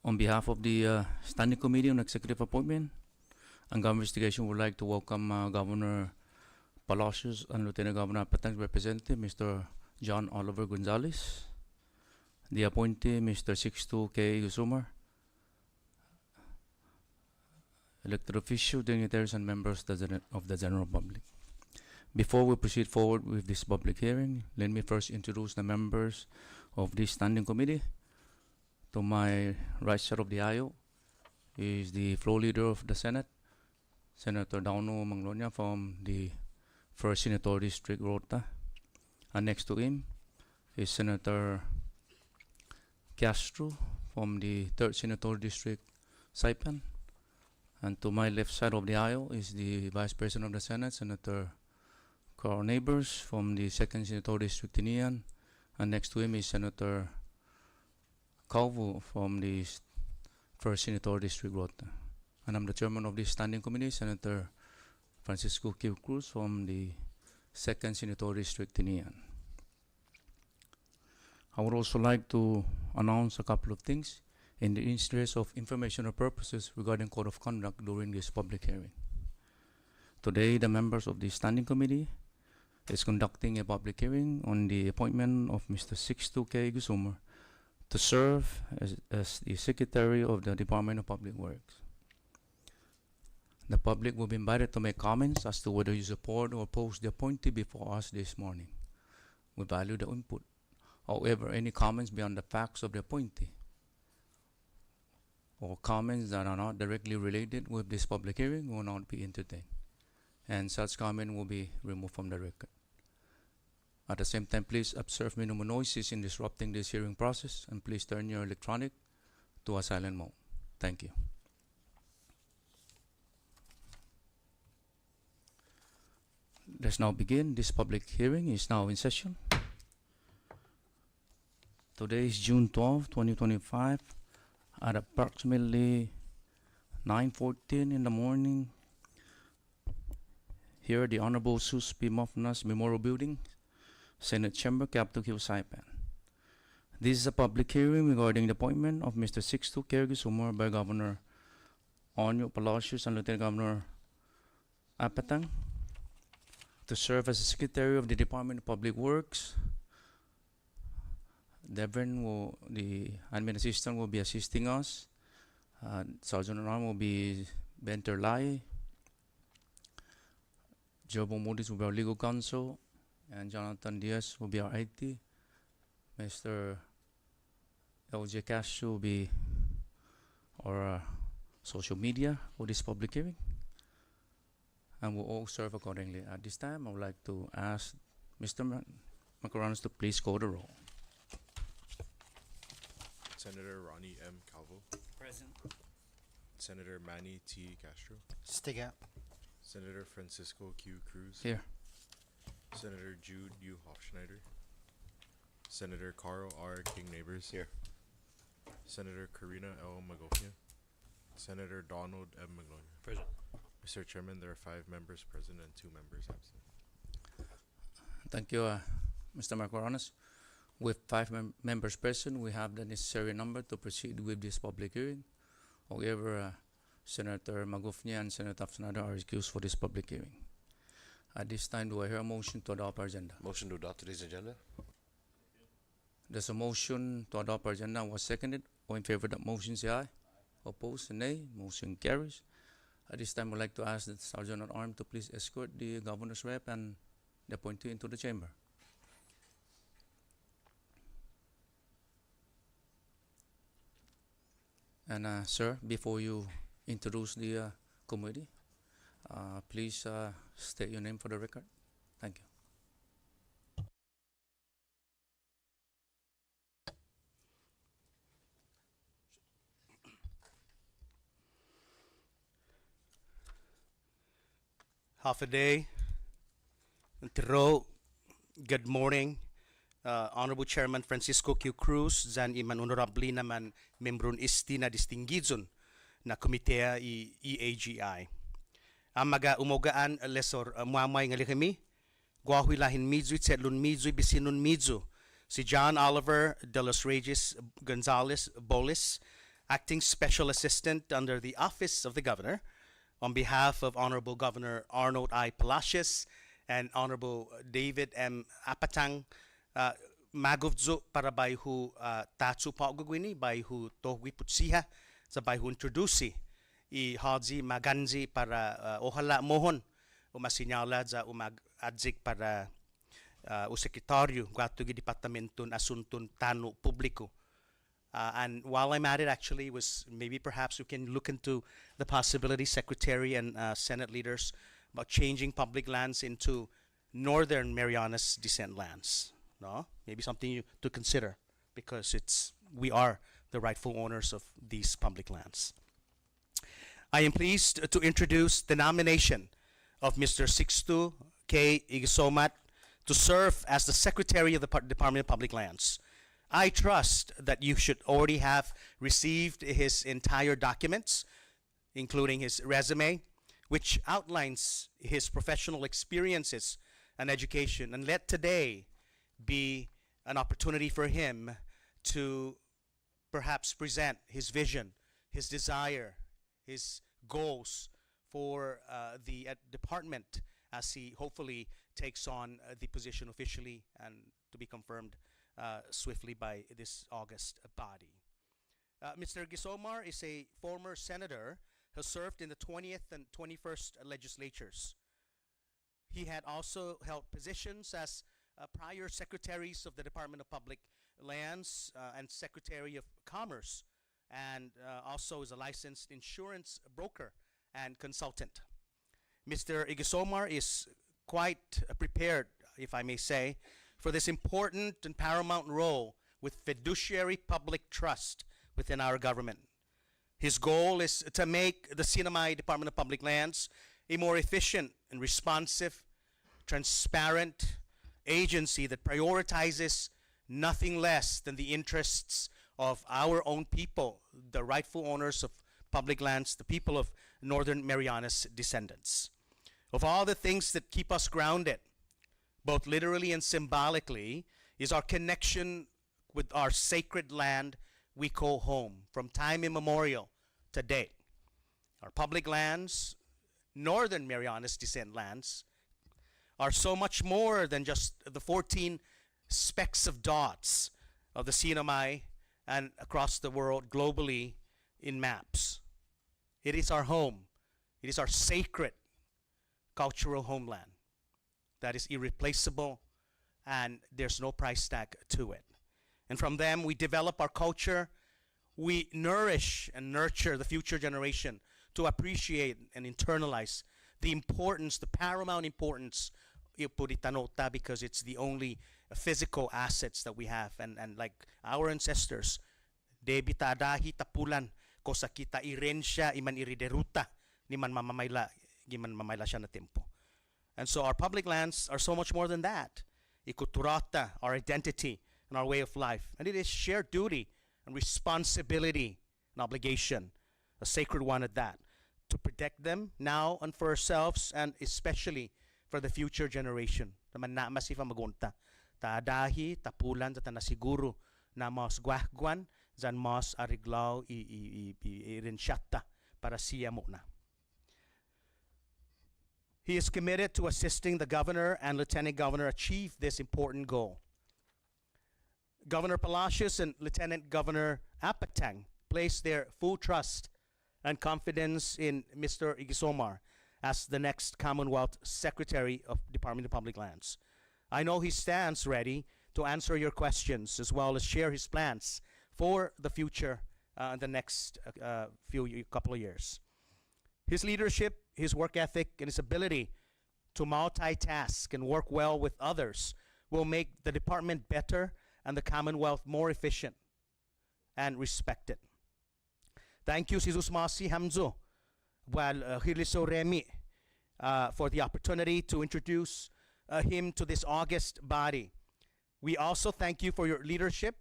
On behalf of the Standing Committee on Executive Appointment and Government Investigation, would like to welcome Governor Palacios and Lieutenant Governor Appointee's representative, Mr. John Oliver Gonzalez, the appointee, Mr. 62K Gusumar, elected officials, dignitaries, and members of the general public. Before we proceed forward with this public hearing, let me first introduce the members of this standing committee. To my right side of the aisle is the floor leader of the Senate, Senator Dauno Manglonia from the 1st Senatorial District, Rota. And next to him is Senator Castro from the 3rd Senatorial District, Saipan. And to my left side of the aisle is the Vice President of the Senate, Senator Carl Neighbors from the 2nd Senatorial District, Tinian. And next to him is Senator Calvo from the 1st Senatorial District, Rota. And I'm the chairman of this standing committee, Senator Francisco Q. Cruz from the 2nd Senatorial District, Tinian. I would also like to announce a couple of things in the interest of informational purposes regarding code of conduct during this public hearing. Today, the members of the standing committee is conducting a public hearing on the appointment of Mr. 62K Gusumar to serve as the Secretary of the Department of Public Works. The public will be invited to make comments as to whether you support or oppose the appointee before us this morning. We value the input. However, any comments beyond the facts of the appointee or comments that are not directly related with this public hearing will not be entertained, and such comment will be removed from the record. At the same time, please observe minimum noises in disrupting this hearing process, and please turn your electronic to a silent mode. Thank you. Let's now begin. This public hearing is now in session. Today is June 12, 2025. At approximately 9:14 in the morning, here at the Honorable Sus P. Mofnas Memorial Building, Senate Chamber, Capitol Hill, Saipan. This is a public hearing regarding the appointment of Mr. 62K Gusumar by Governor Onyo Palacios and Lieutenant Governor Apatang to serve as the Secretary of the Department of Public Works. Devin, the admin assistant, will be assisting us. Sergeant at Arms will be Benter Lai. Jobo Modis will be our legal counsel. And Jonathan Diaz will be our IT. Mr. LJ Castro will be our social media for this public hearing. And we'll all serve accordingly. At this time, I would like to ask Mr. Macaronis to please call the roll. Senator Ronnie M. Calvo. Present. Senator Manny T. Castro. Stick out. Senator Francisco Q. Cruz. Here. Senator Jude U. Hofschneider. Senator Carl R. King Neighbors. Here. Senator Karina L. Magofia. Senator Donald M. Magnolia. Present. Mr. Chairman, there are 5 members present and 2 members absent. Thank you, Mr. Macaronis. With 5 members present, we have the necessary number to proceed with this public hearing. However, Senator Magofnia and Senator Hofschneider are excused for this public hearing. At this time, do I hear a motion to adopt our agenda? Motion to adopt today's agenda. There's a motion to adopt our agenda was seconded. All in favor of that motion, say aye. Opposed, say nay. Motion carries. At this time, I'd like to ask the Sergeant at Arms to please escort the Governor's rep and the appointee into the chamber. And sir, before you introduce the committee, please state your name for the record. Thank you. Half a day. Good morning. Honorable Chairman Francisco Q. Cruz, zan iman honorably naman membron isti na distinguidson na komitea EAGI. Ang mga umogaan lesor muamay nga kami, guahuilahin midzo itsetlun midzo bisinun midzo, si John Oliver de los Reyes Gonzalez Bolis, Acting Special Assistant under the Office of the Governor, on behalf of Honorable Governor Arnold I. Palacios and Honorable David M. Apatang, maguvdzo para bayhu tatsu paugugwini bayhu tohwi putsiha sa bayhu introduci I hadzi maganzi para ohala mohon umasinyala za adzik para o sekretaryo gato gi Departamentun Asuntun Tanu Publiko. And while I'm at it, actually, was maybe perhaps we can look into the possibility, Secretary and Senate leaders, about changing public lands into Northern Marianas Descent lands. No, maybe something to consider, because we are the rightful owners of these public lands. I am pleased to introduce the nomination of Mr. Sixto K. Igisomat to serve as the Secretary of the Department of Public Lands. I trust that you should already have received his entire documents, including his resume, which outlines his professional experiences and education. And let today be an opportunity for him to perhaps present his vision, his desire, his goals for the department as he hopefully takes on the position officially and to be confirmed swiftly by this August body. Mr. Gisomar is a former senator who served in the 20th and 21st legislatures. He had also held positions as prior secretaries of the Department of Public Lands and Secretary of Commerce, and also is a licensed insurance broker and consultant. Mr. Igisomar is quite prepared, if I may say, for this important and paramount role with fiduciary public trust within our government. His goal is to make the Sinamay Department of Public Lands a more efficient and responsive, transparent agency that prioritizes nothing less than the interests of our own people, the rightful owners of public lands, the people of Northern Marianas descendants. Of all the things that keep us grounded, both literally and symbolically, is our connection with our sacred land we call home from time immemorial to date. Our public lands, Northern Marianas descent lands, are so much more than just the 14 specks of dots of the Sinamay and across the world globally in maps. It is our home. It is our sacred cultural homeland that is irreplaceable, and there's no price tag to it. And from them, we develop our culture. We nourish and nurture the future generation to appreciate and internalize the importance, the paramount importance of Puritanota, because it's the only physical assets that we have. And like our ancestors, debita dahi tapulan kosakita irensya iman irideruta ni man mamamayla giman mamayla siya na tempo. And so our public lands are so much more than that. Ikuturata, our identity and our way of life. And it is shared duty and responsibility and obligation, a sacred one at that, to protect them now and for ourselves, and especially for the future generation. Naman na masifa magunta. Taadahi, tapulan, ta nasiguro na mas guahguan, zan mas ariglaw irinsyata para siya mo na. He is committed to assisting the governor and lieutenant governor achieve this important goal. Governor Palacios and Lieutenant Governor Apatang place their full trust and confidence in Mr. Igisomar as the next Commonwealth Secretary of Department of Public Lands. I know he stands ready to answer your questions as well as share his plans for the future in the next couple of years. His leadership, his work ethic, and his ability to multitask and work well with others will make the department better and the Commonwealth more efficient and respected. Thank you, Jesus Masi Hamzo, Hiliso Remi, for the opportunity to introduce him to this August body. We also thank you for your leadership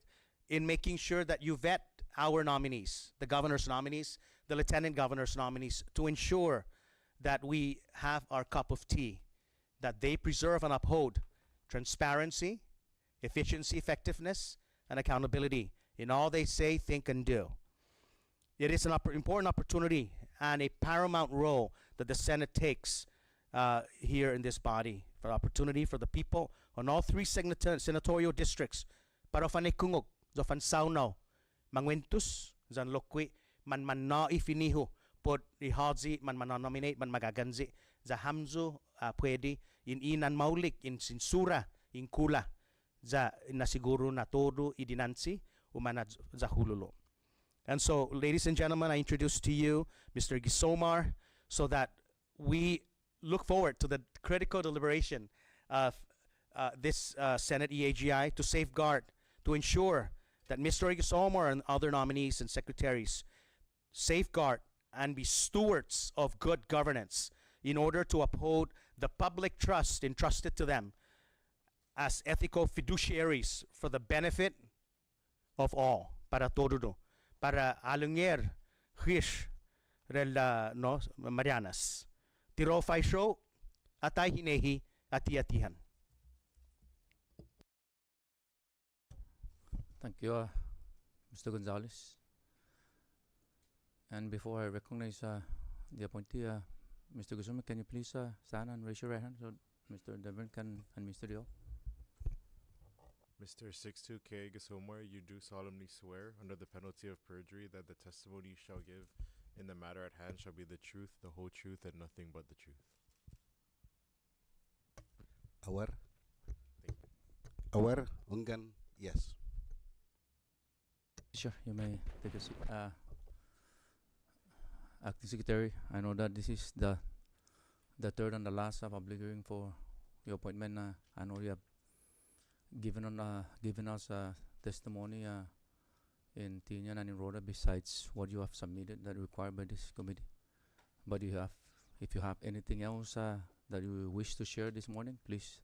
in making sure that you vet our nominees, the governor's nominees, the lieutenant governor's nominees, to ensure that we have our cup of tea, that they preserve and uphold transparency, efficiency, effectiveness, and accountability in all they say, think, and do. It is an important opportunity and a paramount role that the Senate takes here in this body for opportunity for the people on all three senatorial districts para fanikungog zo fansaunaw mangwentus zan lokwi man na ifiniho pod ihazi man nominate man magaganzi za hamzo pwede inan maulik in sinsura in kula za nasiguro na todo idinansi umana za hululo. And so, ladies and gentlemen, I introduce to you Mr. Gisomar so that we look forward to the critical deliberation of this Senate EAGI to safeguard, to ensure that Mr. Gisomar and other nominees and secretaries safeguard and be stewards of good governance in order to uphold the public trust entrusted to them as ethical fiduciaries for the benefit of all, para todo, para alunger hish rel no Marianas. Tiro fay show atay hinehi ati-atihan. Thank you, Mr. Gonzalez. And before I recognize the appointee, Mr. Guzman, can you please stand and raise your right hand so Mr. Devon can administer the oath? Mr. 62K Gasomar, you do solemnly swear, under the penalty of perjury, that the testimony you shall give in the matter at hand shall be the truth, the whole truth, and nothing but the truth. Aware? Thank you. Aware? Ungan? Yes. Sure, you may take a seat. Acting Secretary, I know that this is the third and the last public hearing for your appointment. I know you have given us testimony in Tinian and in Rhoda besides what you have submitted that required by this committee. But if you have anything else that you wish to share this morning, please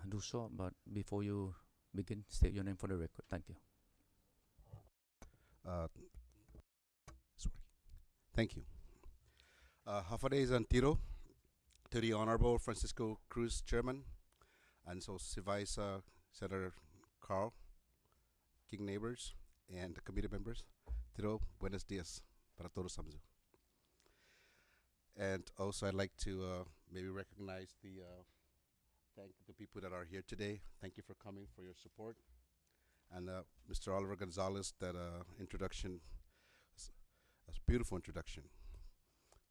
do so. But before you begin, state your name for the record. Thank you. Sorry. Thank you. Hafades Antiro, to the Honorable Francisco Cruz, Chairman, and so Vice Senator Carl, King Neighbors, and the committee members. Tiro, buenos dias para todos samzu. And also I'd like to maybe recognize thank the people that are here today. Thank you for coming, for your support. And Mr. Oliver Gonzalez, that introduction, a beautiful introduction.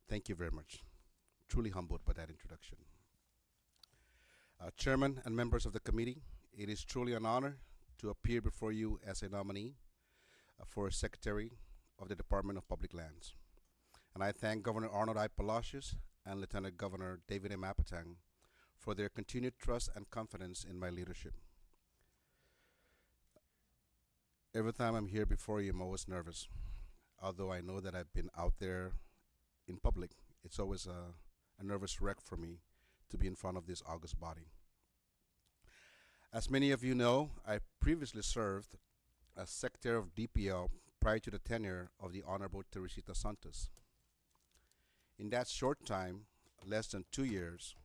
Thank you very much. Truly humbled by that introduction. Chairman and members of the committee, it is truly an honor to appear before you as a nominee for Secretary of the Department of Public Lands. And I thank Governor Arnold I. Palacios and Lieutenant Governor David M. Apatang for their continued trust and confidence in my leadership. Every time I'm here before you, I'm always nervous. Although I know that I've been out there in public, it's always a nervous wreck for me to be in front of this august body. As many of you know, I previously served as Secretary of DPL prior to the tenure of the Honorable Teresita Santos. In that short time, less than 2 years,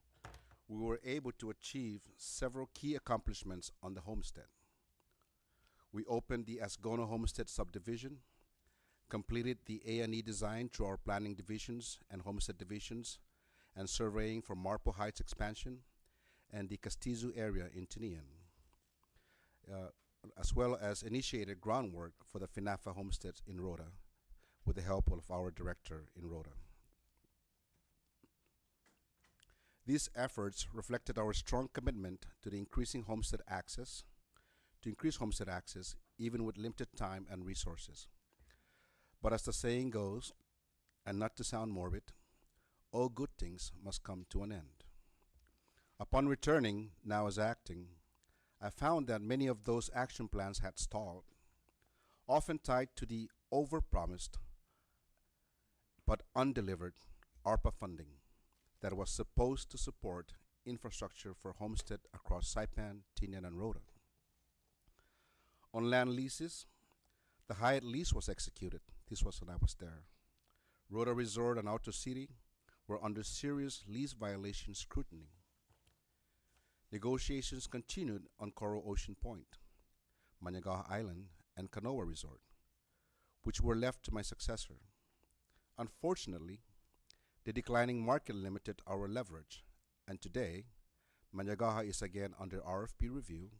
we were able to achieve several key accomplishments on the homestead. We opened the Asgono Homestead subdivision, completed the A&E design through our planning divisions and homestead divisions, and surveying for Marple Heights expansion and the Castizu area in Tinian, as well as initiated groundwork for the FINAFA homesteads in Rhoda with the help of our director in Rhoda. These efforts reflected our strong commitment to the increasing homestead access, to increase homestead access even with limited time and resources. But as the saying goes, and not to sound morbid, all good things must come to an end. Upon returning, now as acting, I found that many of those action plans had stalled, often tied to the overpromised but undelivered ARPA funding that was supposed to support infrastructure for homestead across Saipan, Tinian, and Rhoda. On land leases, the Hyatt lease was executed. This was when I was there. Rhoda Resort and Outer City were under serious lease violation scrutiny. Negotiations continued on Coral Ocean Point, Managawa Island, and Kanoa Resort, which were left to my successor. Unfortunately, the declining market limited our leverage, and today, Manyagaha is again under RFP review,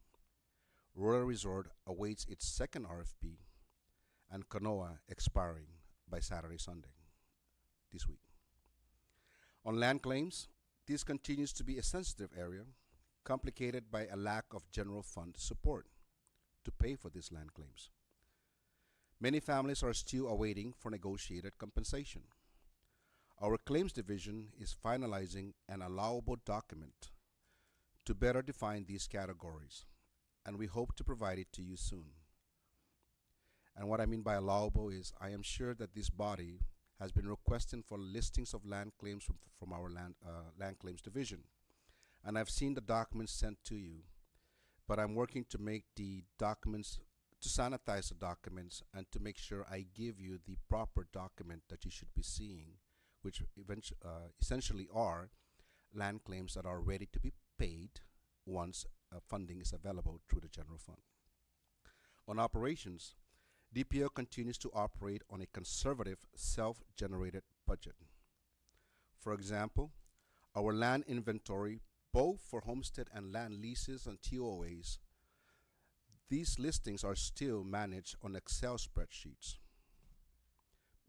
Royal Resort awaits its second RFP, and Kanoa expiring by Saturday, Sunday this week. On land claims, this continues to be a sensitive area, complicated by a lack of general fund support to pay for these land claims. Many families are still awaiting for negotiated compensation. Our claims division is finalizing an allowable document to better define these categories, and we hope to provide it to you soon. And what I mean by allowable is I am sure that this body has been requesting for listings of land claims from our land claims division. And I've seen the documents sent to you, but I'm working to make the documents, to sanitize the documents and to make sure I give you the proper document that you should be seeing, which essentially are land claims that are ready to be paid once funding is available through the general fund. On operations, DPO continues to operate on a conservative, self-generated budget. For example, our land inventory, both for homestead and land leases and TOAs, these listings are still managed on Excel spreadsheets.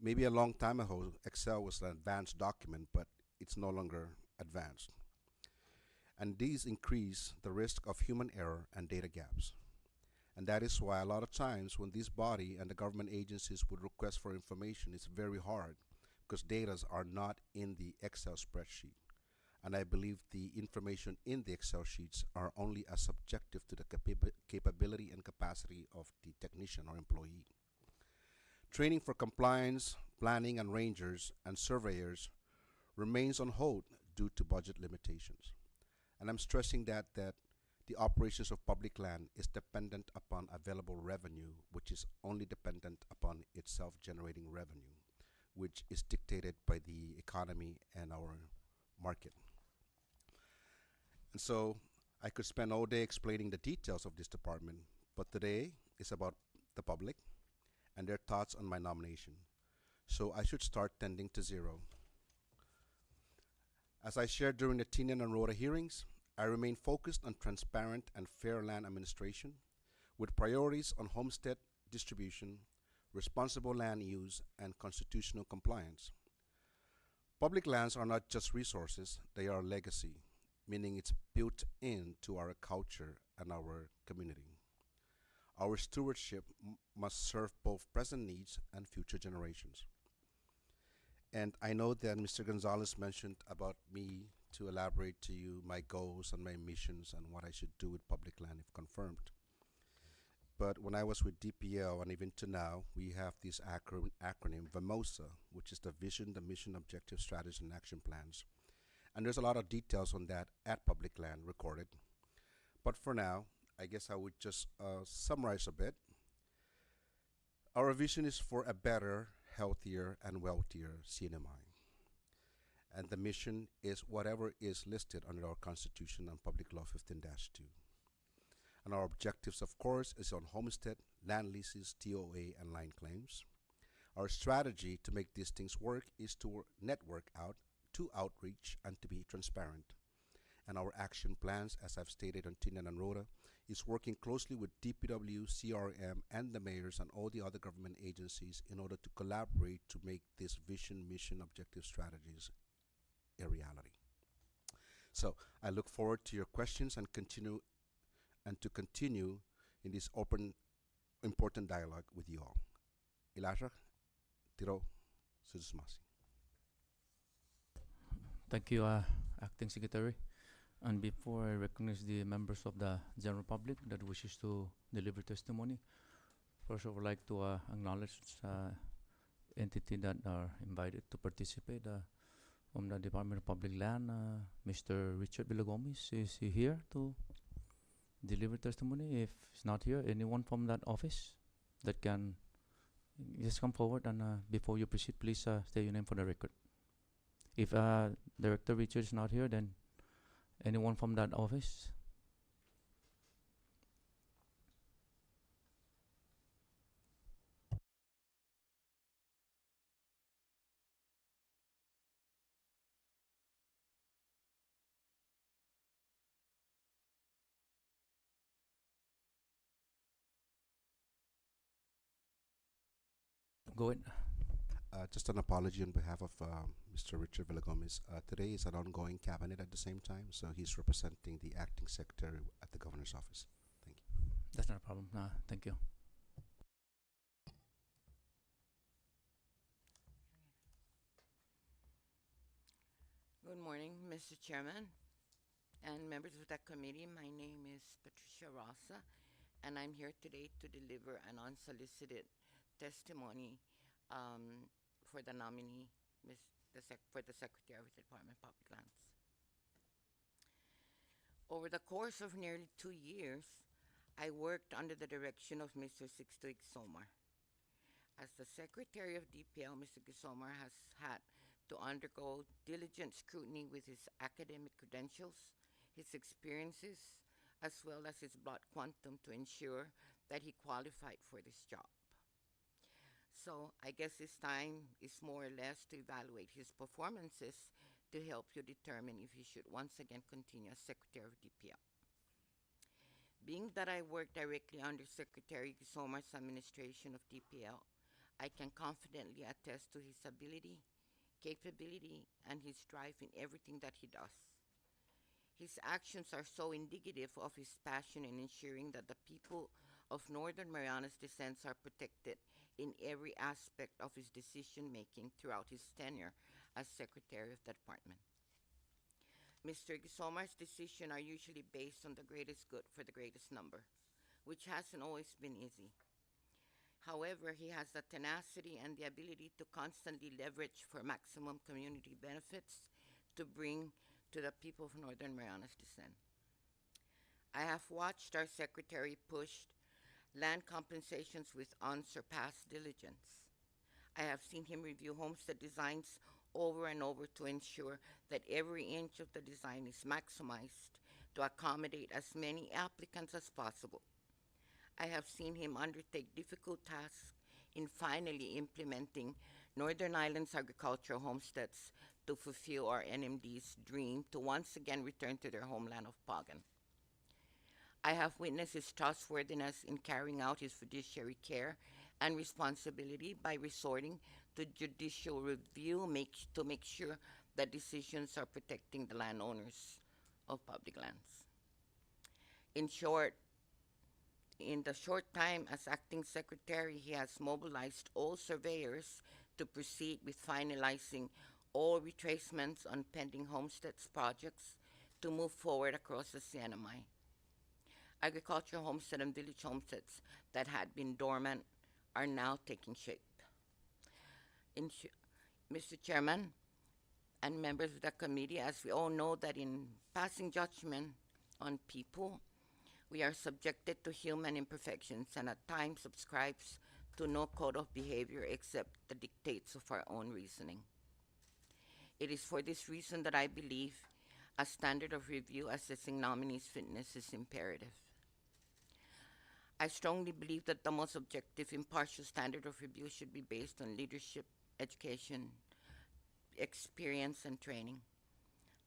Maybe a long time ago, Excel was an advanced document, but it's no longer advanced. And these increase the risk of human error and data gaps. And that is why a lot of times when this body and the government agencies would request for information, it's very hard because data are not in the Excel spreadsheet. And I believe the information in the Excel sheets are only as subjective to the capability and capacity of the technician or employee. Training for compliance, planning, and rangers and surveyors remains on hold due to budget limitations. And I'm stressing that the operations of public land is dependent upon available revenue, which is only dependent upon its self-generating revenue, which is dictated by the economy and our market. And so I could spend all day explaining the details of this department, but today is about the public and their thoughts on my nomination. So I should start tending to zero. As I shared during the Tinian and Rhoda hearings, I remain focused on transparent and fair land administration with priorities on homestead distribution, responsible land use, and constitutional compliance. Public lands are not just resources, they are legacy, meaning it's built into our culture and our community. Our stewardship must serve both present needs and future generations. And I know that Mr. Gonzalez mentioned about me to elaborate to you my goals and my missions and what I should do with public land if confirmed. But when I was with DPL and even to now, we have this acronym VAMOSA, which is the vision, the mission, objective, strategies, and action plans. And there's a lot of details on that at public land recorded. But for now, I guess I would just summarize a bit. Our vision is for a better, healthier, and wealthier CNMI. And the mission is whatever is listed under our Constitution and Public Law 15-2. And our objectives, of course, is on homestead, land leases, TOA, and line claims. Our strategy to make these things work is to network out, to outreach, and to be transparent. And our action plans, as I've stated on Tinian and Rhoda, is working closely with DPW, CRM, and the mayors and all the other government agencies in order to collaborate to make this vision, mission, objective strategies a reality. So I look forward to your questions and to continue in this open, important dialogue with you all. Elijah, Tiro, Suzumasi. Thank you, Acting Secretary. And before I recognize the members of the general public that wishes to deliver testimony, first I would like to acknowledge entity that are invited to participate. From the Department of Public Land, Mr. Richard Villagomez, is he here to deliver testimony? If he's not here, anyone from that office that can just come forward, and before you proceed, please state your name for the record. If Director Richard is not here, then anyone from that office? Go ahead. Just an apology on behalf of Mr. Richard Villagomez. Today is an ongoing cabinet at the same time, so he's representing the acting secretary at the governor's office. Thank you. That's not a problem. Thank you. Good morning, Mr. Chairman and members of the committee. My name is Patricia Rosa, and I'm here today to deliver an unsolicited testimony for the nominee, for the Secretary of the Department of Public Lands. Over the course of nearly 2 years, I worked under the direction of Mr. Sixto Ixomar. As the Secretary of DPL, Mr. Ixomar has had to undergo diligent scrutiny with his academic credentials, his experiences, as well as his blood quantum to ensure that he qualified for this job. So I guess this time is more or less to evaluate his performances to help you determine if he should once again continue as Secretary of DPL. Being that I work directly under Secretary Ixomar's administration of DPL, I can confidently attest to his ability, capability, and his drive in everything that he does. His actions are so indicative of his passion in ensuring that the people of Northern Marianas descent are protected in every aspect of his decision-making throughout his tenure as Secretary of the Department. Mr. Ixomar's decisions are usually based on the greatest good for the greatest number, which hasn't always been easy. However, he has the tenacity and the ability to constantly leverage for maximum community benefits to bring to the people of Northern Marianas descent. I have watched our Secretary push land compensations with unsurpassed diligence. I have seen him review homestead designs over and over to ensure that every inch of the design is maximized to accommodate as many applicants as possible. I have seen him undertake difficult tasks in finally implementing Northern Islands agricultural homesteads to fulfill our NMD's dream to once again return to their homeland of Pagan. I have witnessed his trustworthiness in carrying out his fiduciary care and responsibility by resorting to judicial review to make sure that decisions are protecting the landowners of public lands. In short, in the short time as acting secretary, he has mobilized all surveyors to proceed with finalizing all retracements on pending homesteads projects to move forward across the CNMI. Agricultural homestead and village homesteads that had been dormant are now taking shape. Mr. Chairman and members of the committee, as we all know that in passing judgment on people, we are subjected to human imperfections and at times subscribes to no code of behavior except the dictates of our own reasoning. It is for this reason that I believe a standard of review assessing nominees' fitness is imperative. I strongly believe that the most objective, impartial standard of review should be based on leadership, education, experience, and training.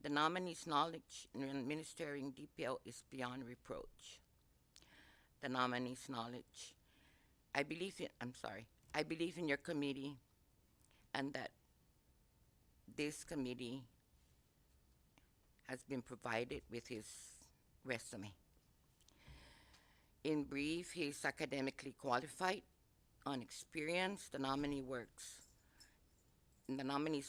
The nominee's knowledge in administering DPL is beyond reproach. The nominee's knowledge. I believe in your committee and that this committee has been provided with his resume. In brief, he is academically qualified, on experience. The nominee's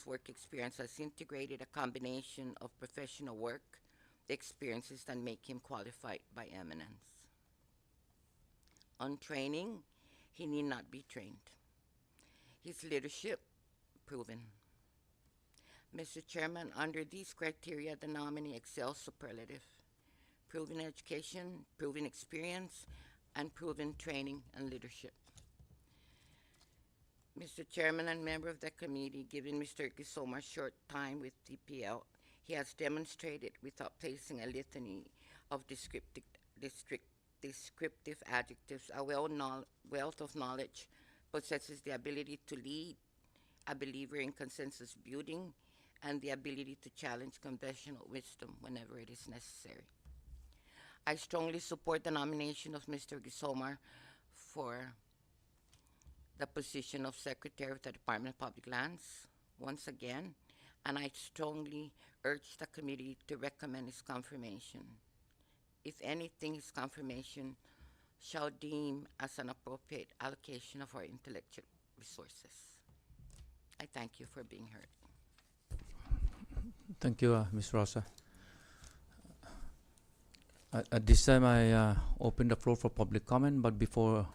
work experience has integrated a combination of professional work experiences that make him qualified by eminence. On training, he need not be trained. His leadership, proven. Mr. Chairman, under these criteria, the nominee excels superlative. Proven education, proven experience, and proven training and leadership. Mr. Chairman and member of the committee, given Mr. Ixomar's short time with DPL, he has demonstrated without placing a litany of descriptive adjectives, a wealth of knowledge, possesses the ability to lead, a believer in consensus building, and the ability to challenge conventional wisdom whenever it is necessary. I strongly support the nomination of Mr. Ixomar for the position of Secretary of the Department of Public Lands once again, and I strongly urge the committee to recommend his confirmation. If anything, his confirmation shall deem as an appropriate allocation of our intellectual resources. I thank you for being heard. Thank you, Ms. Rosa. At this time, I open the floor for public comment, but before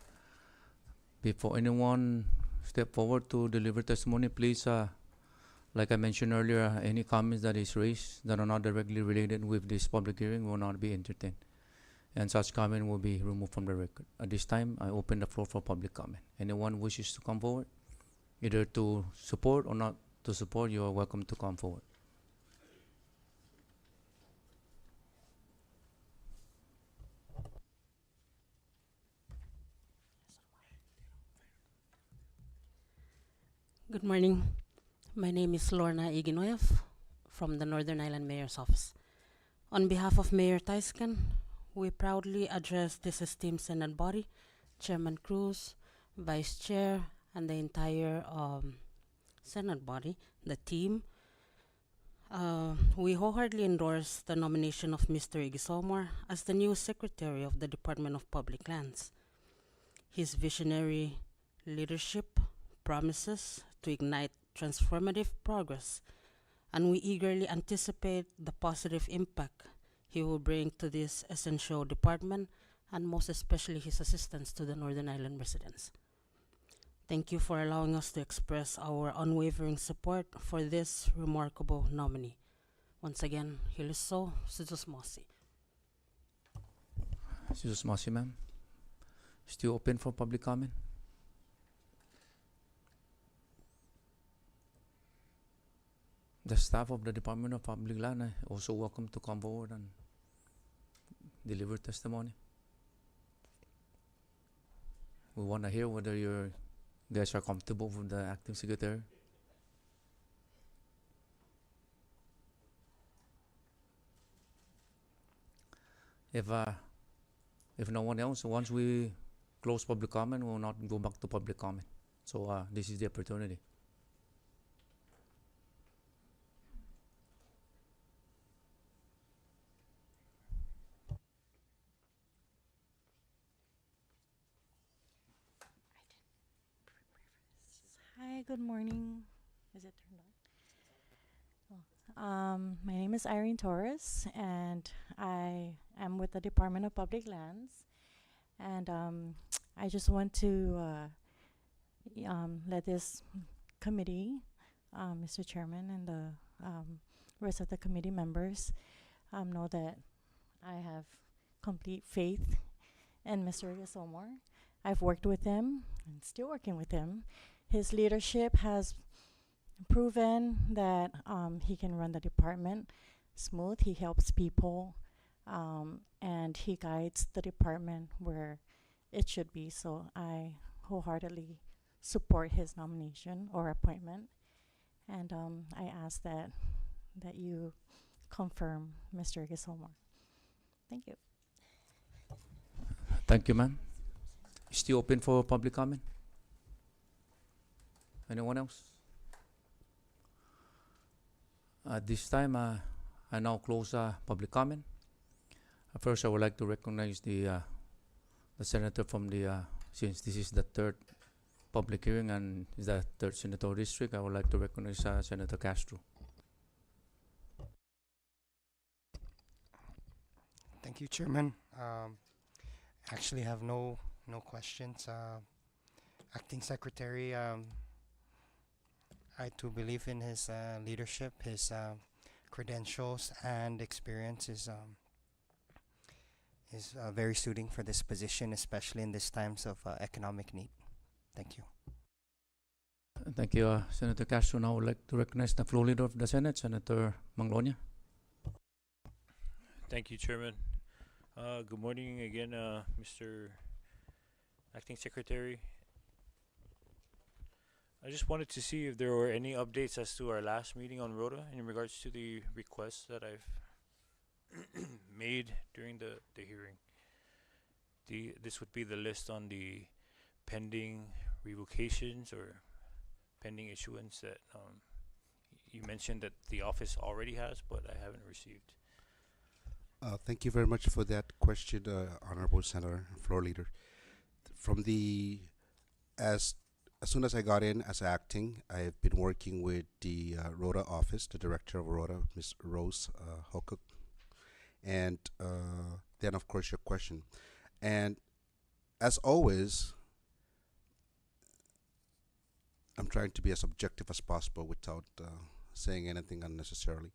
anyone step forward to deliver testimony, please, like I mentioned earlier, any comments that is raised that are not directly related with this public hearing will not be entertained, and such comment will be removed from the record. At this time, I open the floor for public comment. Anyone wishes to come forward, either to support or not to support, you are welcome to come forward. Good morning. My name is Lorna Iginoyev from the Northern Ireland Mayor's Office. On behalf of Mayor Taiskan, we proudly address this esteemed Senate body, Chairman Cruz, Vice Chair, and the entire Senate body, the team. We wholeheartedly endorse the nomination of Mr. Igisomar as the new Secretary of the Department of Public Lands. His visionary leadership promises to ignite transformative progress, and we eagerly anticipate the positive impact he will bring to this essential department, and most especially his assistance to the Northern Ireland residents. Thank you for allowing us to express our unwavering support for this remarkable nominee. Once again, Hiliso Suzusmosi. Suzusmosi, ma'am. Still open for public comment? The staff of the Department of Public Land are also welcome to come forward and deliver testimony. We want to hear whether you guys are comfortable with the acting secretary. If no one else, once we close public comment, we will not go back to public comment. So this is the opportunity. Hi, good morning. Is it turned on? Oh. My name is Irene Torres, and I am with the Department of Public Lands. And I just want to let this committee, Mr. Chairman, and the rest of the committee members know that I have complete faith in Mr. Igisomar. I've worked with him and still working with him. His leadership has proven that he can run the department smooth. He helps people, and he guides the department where it should be. So I wholeheartedly support his nomination or appointment, and I ask that you confirm Mr. Igisomar. Thank you. Thank you, ma'am. Still open for public comment? Anyone else? At this time, I now close public comment. First, I would like to recognize the senator from the, since this is the third public hearing and is the third senatorial district, I would like to recognize Senator Castro. Thank you, Chairman. Actually have no questions. Acting Secretary, I too believe in his leadership, his credentials and experience is very suiting for this position, especially in these times of economic need. Thank you. Thank you, Senator Castro. Now I would like to recognize the floor leader of the Senate, Senator Manglonia. Thank you, Chairman. Good morning again, Mr. Acting Secretary. I just wanted to see if there were any updates as to our last meeting on ROTA in regards to the requests that I've made during the hearing. This would be the list on the pending revocations or pending issuance that you mentioned that the office already has, but I haven't received. Thank you very much for that question, Honorable Senator, Floor Leader. From the as as soon as I got in as acting, I've been working with the Rhoda office, the director of Rhoda, Miss Rose Hokuk, and then of course your question. And as always, I'm trying to be as objective as possible without saying anything unnecessarily.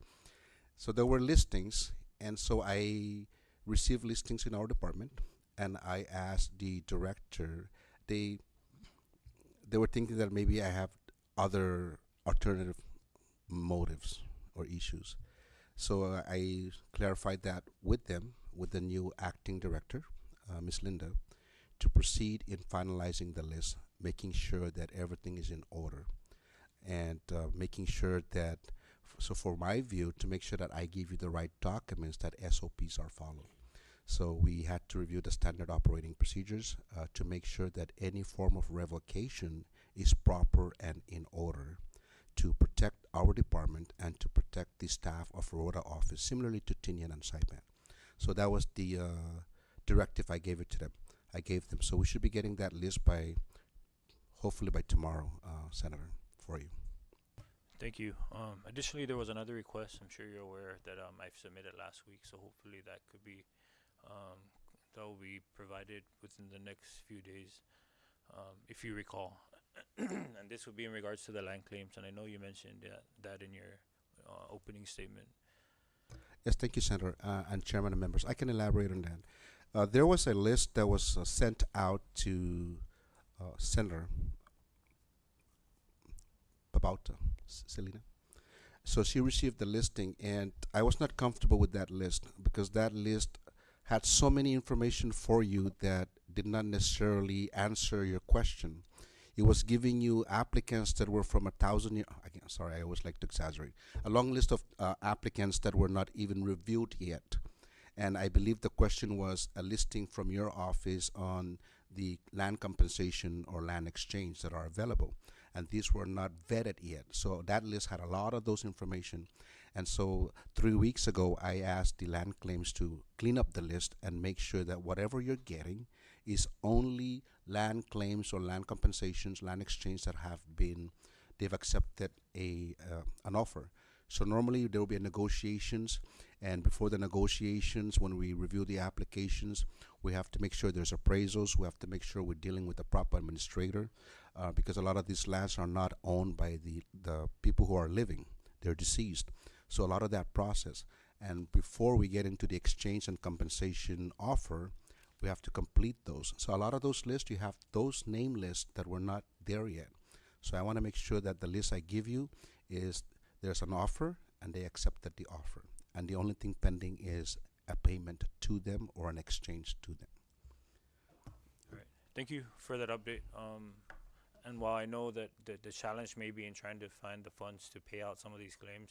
So there were listings, and so I received listings in our department, and I asked the director. They they were thinking that maybe I have other alternative motives or issues. So I clarified that with them, with the new acting director, Miss Linda, to proceed in finalizing the list, making sure that everything is in order, and making sure that, so for my view, to make sure that I give you the right documents, that SOPs are followed. So we had to review the standard operating procedures to make sure that any form of revocation is proper and in order to protect our department and to protect the staff of Rhoda office, similarly to Tinian and Saipan. So that was the directive I gave it to them. I gave them. So we should be getting that list by, hopefully by tomorrow, Senator, for you. Thank you. Additionally, there was another request. I'm sure you're aware that I've submitted last week, so hopefully um, that will be provided within the next few days, if you recall. And this would be in regards to the land claims, and I know you mentioned that in your opening statement. Yes, thank you, Senator and Chairman and members. I can elaborate on that. There was a list that was sent out to Senator Babauta, Selena. So she received the listing, and I was not comfortable with that list because that list had so many information for you that did not necessarily answer your question. It was giving you applicants that were from 1,000 years. Again, sorry, I always like to exaggerate. A long list of applicants that were not even reviewed yet. And I believe the question was a listing from your office on the land compensation or land exchange that are available. And these were not vetted yet. So that list had a lot of those information. And so 3 weeks ago, I asked the land claims to clean up the list and make sure that whatever you're getting is only land claims or land compensations, land exchange that they've accepted an offer. So normally there will be negotiations, and before the negotiations, when we review the applications, we have to make sure there's appraisals. We have to make sure we're dealing with the proper administrator, because a lot of these lands are not owned by the people who are living; they're deceased. So a lot of that process, and before we get into the exchange and compensation offer, we have to complete those. So a lot of those lists, you have those name lists that were not there yet. So I want to make sure that the list I give you is there's an offer and they accepted the offer. And the only thing pending is a payment to them or an exchange to them. All right. Thank you for that update. And while I know that the challenge may be in trying to find the funds to pay out some of these claims,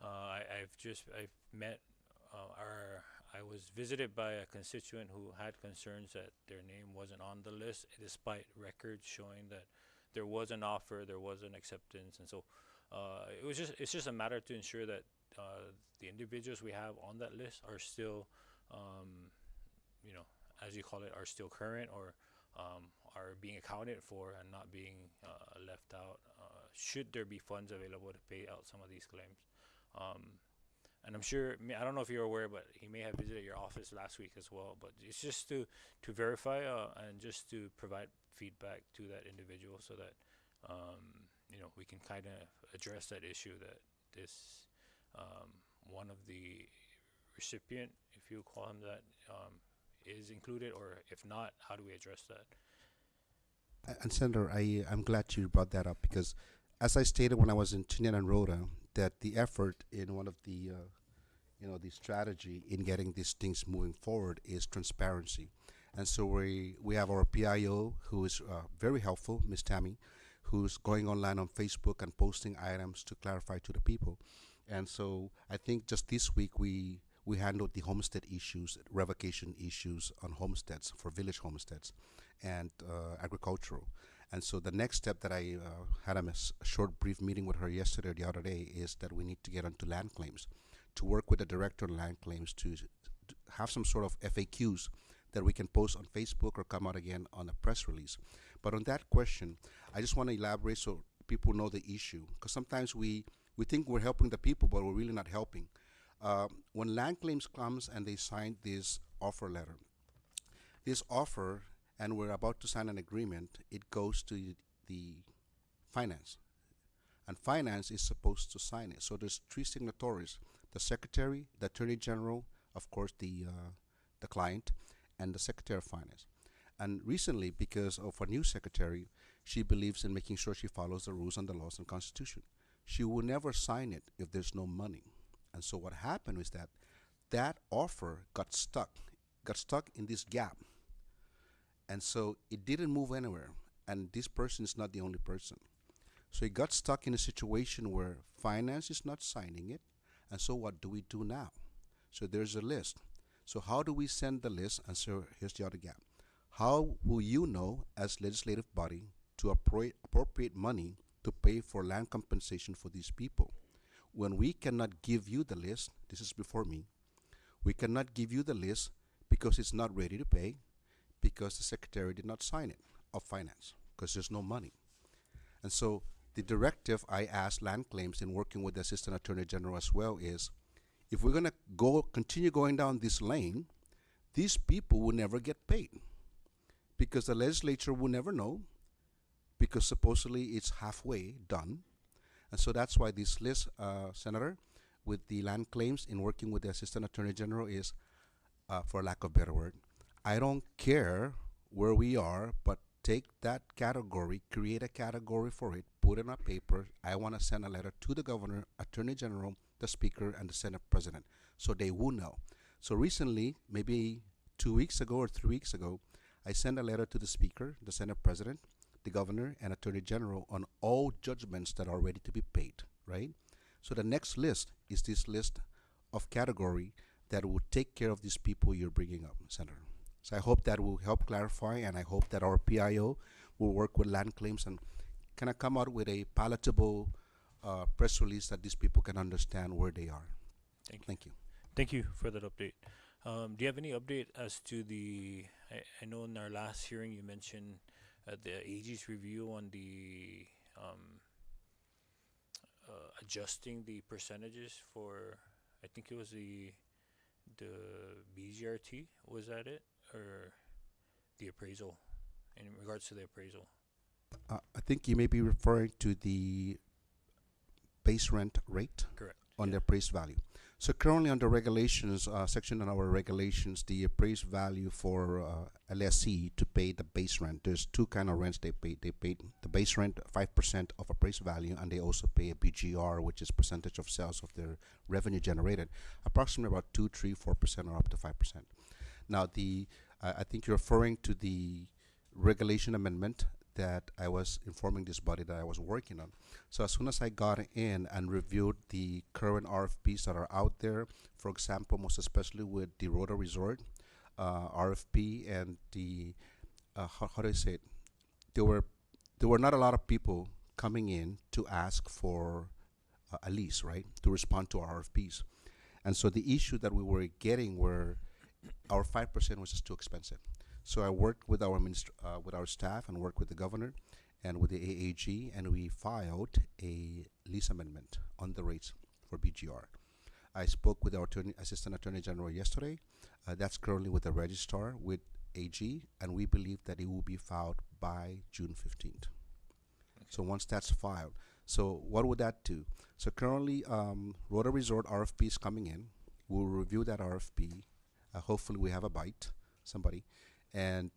I've met I was visited by a constituent who had concerns that their name wasn't on the list, despite records showing that there was an offer, there was an acceptance, and so it's just a matter to ensure that the individuals we have on that list are still, as you call it, are still current or are being accounted for and not being left out. Should there be funds available to pay out some of these claims? And I'm sure, I don't know if you're aware, but he may have visited your office last week as well. But it's just to verify and just to provide feedback to that individual so that, we can kind of address that issue that this, one of the recipient, if you call him that, is included, or if not, how do we address that? And Senator, I'm glad you brought that up because, as I stated when I was in Tinian and Rhoda, that the effort in one of the strategy in getting these things moving forward is transparency. And so we have our PIO who is very helpful, Miss Tammy, who's going online on Facebook and posting items to clarify to the people. And so I think just this week we handled the homestead issues, revocation issues on homesteads for village homesteads and agricultural. And so the next step that I had a short brief meeting with her yesterday or the other day is that we need to get onto land claims, to work with the director of land claims to have some sort of FAQs that we can post on Facebook or come out again on a press release. But on that question, I just want to elaborate so people know the issue, because sometimes we think we're helping the people, but we're really not helping. When land claims comes and they sign this offer letter, this offer, and we're about to sign an agreement, it goes to the finance, and finance is supposed to sign it. So there's three signatories: the secretary, the attorney general, of course the client, and the secretary of finance. And recently, because of our new secretary, she believes in making sure she follows the rules and the laws and constitution. She will never sign it if there's no money. And so what happened was that that offer got stuck in this gap. And so it didn't move anywhere. And this person is not the only person. So it got stuck in a situation where finance is not signing it. And so what do we do now? So there's a list. So how do we send the list? And so here's the other gap. How will you know as legislative body to appropriate money to pay for land compensation for these people when we cannot give you the list? This is before me. We cannot give you the list because it's not ready to pay, because the secretary did not sign it of finance, because there's no money. And so the directive I asked land claims in working with the assistant attorney general as well is, if we're going to continue going down this lane, these people will never get paid, because the legislature will never know, because supposedly it's halfway done. And so that's why this list, Senator, with the land claims in working with the assistant attorney general is, for lack of a better word, I don't care where we are, but take that category, create a category for it, put it on paper. I want to send a letter to the governor, attorney general, the speaker, and the Senate president, so they will know. So recently, maybe 2 weeks ago or 3 weeks ago, I sent a letter to the speaker, the Senate president, the governor, and attorney general on all judgments that are ready to be paid, right? So the next list is this list of category that will take care of these people you're bringing up, Senator. So I hope that will help clarify, and I hope that our PIO will work with land claims and kind of come out with a palatable press release that these people can understand where they are. Thank you. Thank you for that update. Do you have any update as to the? I know in our last hearing you mentioned the AG's review on the adjusting the percentages for. I think it was the BGRT. Was that it, or the appraisal? In regards to the appraisal. I think you may be referring to the base rent rate. Correct. On the appraised value. So currently under regulations, section on our regulations, the appraised value for LSE to pay the base rent, there's two kind of rents they pay. They pay the base rent 5% of appraised value, and they also pay a BGR, which is percentage of sales of their revenue generated, approximately about 2, 3, 4% or up to 5%. Now I think you're referring to the regulation amendment that I was informing this body that I was working on. So as soon as I got in and reviewed the current RFPs that are out there, for example, most especially with the Rota Resort RFP and the how do I say it? There were not a lot of people coming in to ask for a lease, right? To respond to our RFPs, and so the issue that we were getting were our 5% was just too expensive. So I worked with our staff and worked with the governor and with the AAG, and we filed a lease amendment on the rates for BGR. I spoke with our assistant attorney general yesterday. That's currently with the registrar with AG, and we believe that it will be filed by June 15th. Okay. So once that's filed, so what would that do? So currently, Rota Resort RFP is coming in. We'll review that RFP. Hopefully we have a bite, somebody. And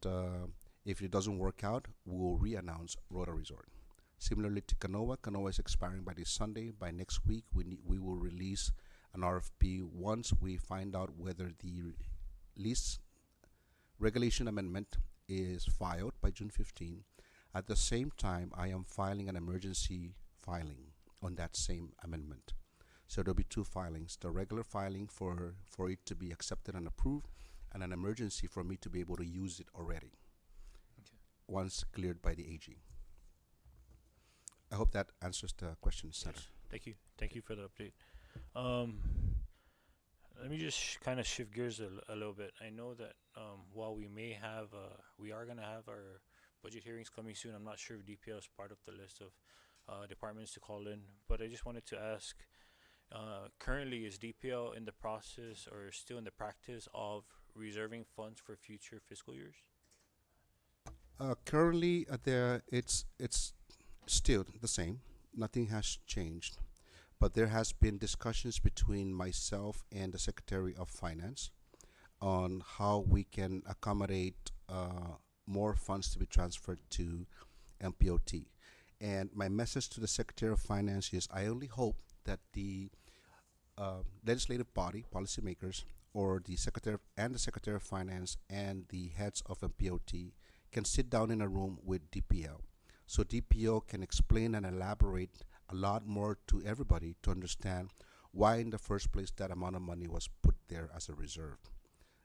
if it doesn't work out, we'll re-announce Rota Resort. Similarly to Canoa is expiring by this Sunday. By next week, we will release an RFP once we find out whether the lease regulation amendment is filed by June 15. At the same time, I am filing an emergency filing on that same amendment. So there'll be two filings: the regular filing for it to be accepted and approved, and an emergency for me to be able to use it already, okay, once cleared by the AG. I hope that answers the question, Senator. Yes. Thank you for the update. Let me just kind of shift gears a little bit. I know that while we are gonna have our budget hearings coming soon. I'm not sure if DPL is part of the list of departments to call in, but I just wanted to ask. Currently, is DPL in the process or still in the practice of reserving funds for future fiscal years? Currently, it's still the same. Nothing has changed, but there has been discussions between myself and the Secretary of Finance on how we can accommodate more funds to be transferred to MPOT. And my message to the Secretary of Finance is I only hope that the legislative body, policymakers, or the Secretary of Finance and the heads of MPOT can sit down in a room with DPL. So DPO can explain and elaborate a lot more to everybody to understand why in the first place that amount of money was put there as a reserve.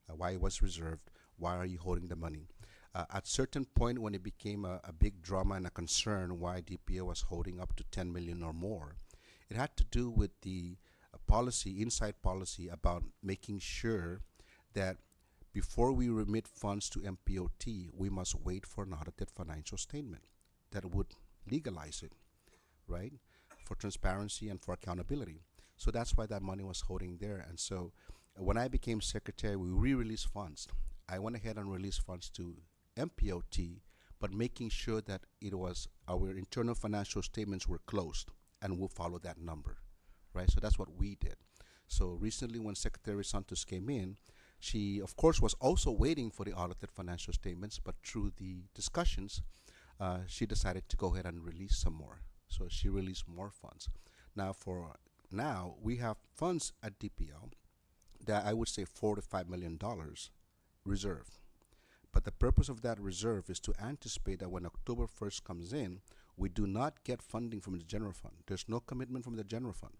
Why it was reserved, why are you holding the money? At certain point when it became a big drama and a concern why DPO was holding up to 10 million or more, it had to do with the inside policy about making sure that before we remit funds to MPOT, we must wait for an audited financial statement that would legalize it, right? For transparency and for accountability. So that's why that money was holding there. And so when I became secretary, we re-released funds. I went ahead and released funds to MPOT, but making sure that it was our internal financial statements were closed and we'll follow that number, right? So that's what we did. So recently when Secretary Santos came in, she of course was also waiting for the audited financial statements, but through the discussions, she decided to go ahead and release some more. So she released more funds. Now we have funds at DPL that I would say $4 to $5 million reserved. But the purpose of that reserve is to anticipate that when October 1st comes in, we do not get funding from the general fund. There's no commitment from the general fund.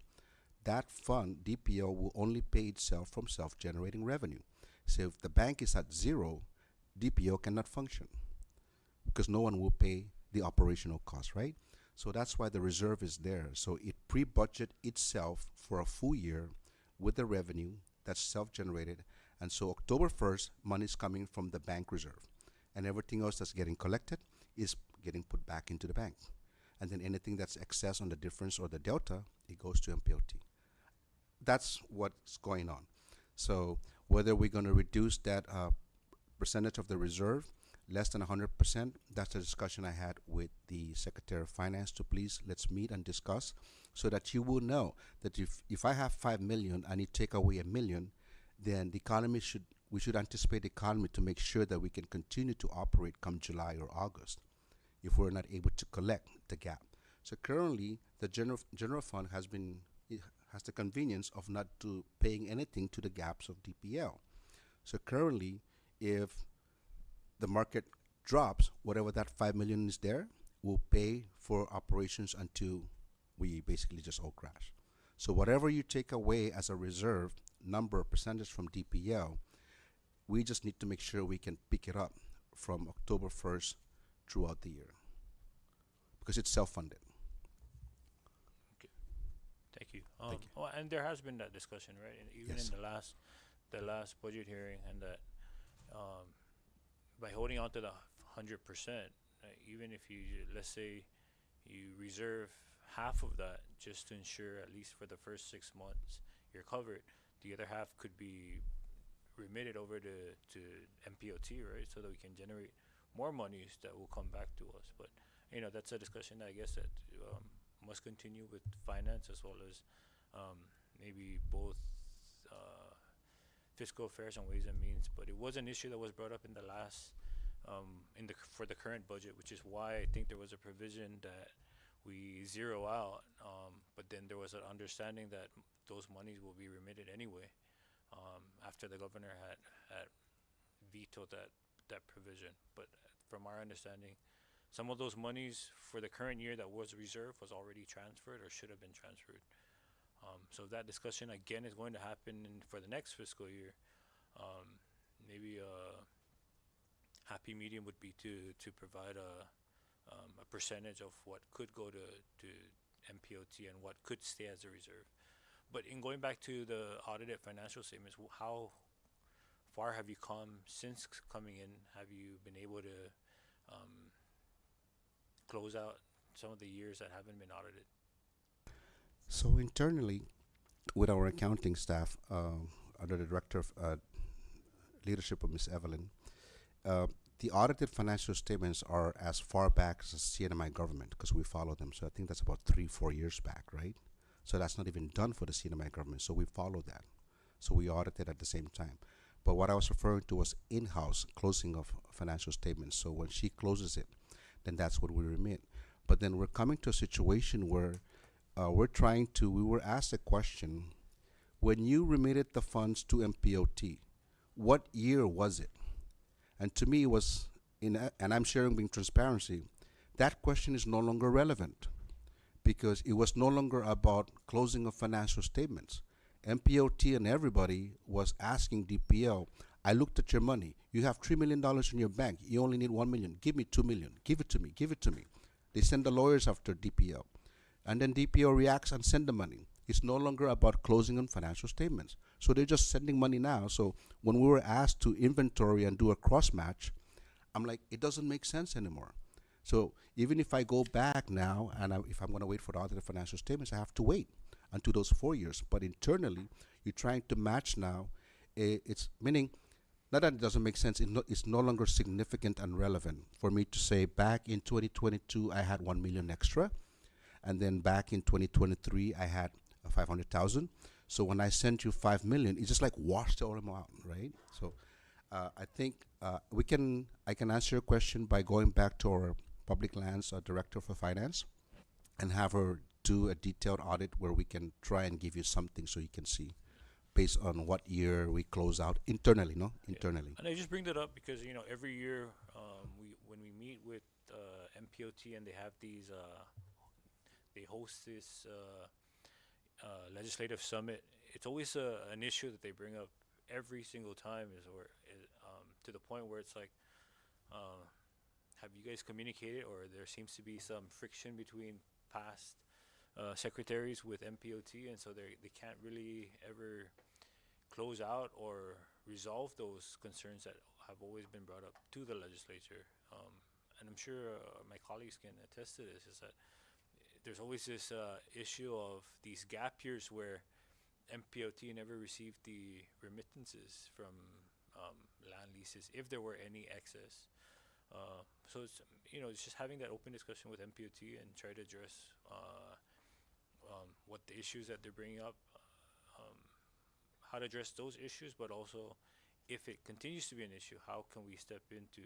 That fund, DPO, will only pay itself from self-generating revenue. So if the bank is at zero, DPO cannot function because no one will pay the operational cost, right? So that's why the reserve is there. So it pre-budget itself for a full year with the revenue that's self-generated. And so October 1st, money is coming from the bank reserve. And everything else that's getting collected is getting put back into the bank. And then anything that's excess on the difference or the delta, it goes to MPOT. That's what's going on. So whether we're going to reduce that percentage of the reserve less than 100%, that's a discussion I had with the Secretary of Finance to please let's meet and discuss so that you will know that if I have 5 million and you take away 1 million, then we should anticipate the economy to make sure that we can continue to operate come July or August if we're not able to collect the gap. So currently the general fund has the convenience of not paying anything to the gaps of DPL. So currently, if the market drops, whatever that 5 million is there, will pay for operations until we basically just all crash. So whatever you take away as a reserve number percentage from DPL, we just need to make sure we can pick it up from October 1st throughout the year because it's self-funded. Thank you. Thank you. Oh, and there has been that discussion, right? And even Yes. in the last budget hearing, and that by holding on to the 100%, even if let's say you reserve half of that just to ensure at least for the first 6 months you're covered, the other half could be remitted over to MPOT, right? So that we can generate more monies that will come back to us. But that's a discussion that I guess that must continue with finance as well as maybe both fiscal affairs and ways and means. But it was an issue that was brought up in the last for the current budget, which is why I think there was a provision that we zero out, but then there was an understanding that those monies will be remitted anyway after the governor had vetoed that provision. But from our understanding, some of those monies for the current year that was reserved was already transferred or should have been transferred. So that discussion again is going to happen for the next fiscal year. Maybe a happy medium would be to provide a a percentage of what could go to MPOT and what could stay as a reserve. But in going back to the audited financial statements, how far have you come since coming in? Have you been able to close out some of the years that haven't been audited? So internally, with our accounting staff, under the director of leadership of Ms. Evelyn, the audited financial statements are as far back as the CNMI government because we follow them. So I think that's about 3-4 years back, right? So that's not even done for the CNMI government. So we follow that. So we audit it at the same time. But what I was referring to was in-house closing of financial statements. So when she closes it, then that's what we remit. But then we're coming to a situation where we were asked a question, when you remitted the funds to MPOT, what year was it? And to me, it was, and I'm sharing being transparency, that question is no longer relevant because it was no longer about closing of financial statements. MPOT and everybody was asking DPL, I looked at your money. You have $3 million in your bank. You only need $1 million. Give me $2 million. Give it to me. Give it to me. They send the lawyers after DPL. And then DPL reacts and send the money. It's no longer about closing on financial statements. So they're just sending money now. So when we were asked to inventory and do a cross match, I'm like, it doesn't make sense anymore. So even if I go back now and if I'm going to wait for the audited financial statements, I have to wait until those 4 years. But internally, you're trying to match now. It's meaning, not that it doesn't make sense, it's no longer significant and relevant for me to say back in 2022, I had 1 million extra. And then back in 2023, I had 500,000. So when I sent you 5 million, it's just like washed all them out, right? So I think I can answer your question by going back to our public lands director for finance and have her do a detailed audit where we can try and give you something so you can see based on what year we close out internally, no? Internally. And I just bring that up because, every year when we meet with MPOT and they have these, they host this legislative summit, it's always an issue that they bring up every single time to the point where it's like, have you guys communicated, or there seems to be some friction between past secretaries with MPOT, and so they can't really ever close out or resolve those concerns that have always been brought up to the legislature. And I'm sure my colleagues can attest to this, is that there's always this issue of these gap years where MPOT never received the remittances from land leases, if there were any excess. So it's just having that open discussion with MPOT and try to address what the issues that they're bringing up, how to address those issues, but also if it continues to be an issue, how can we step in to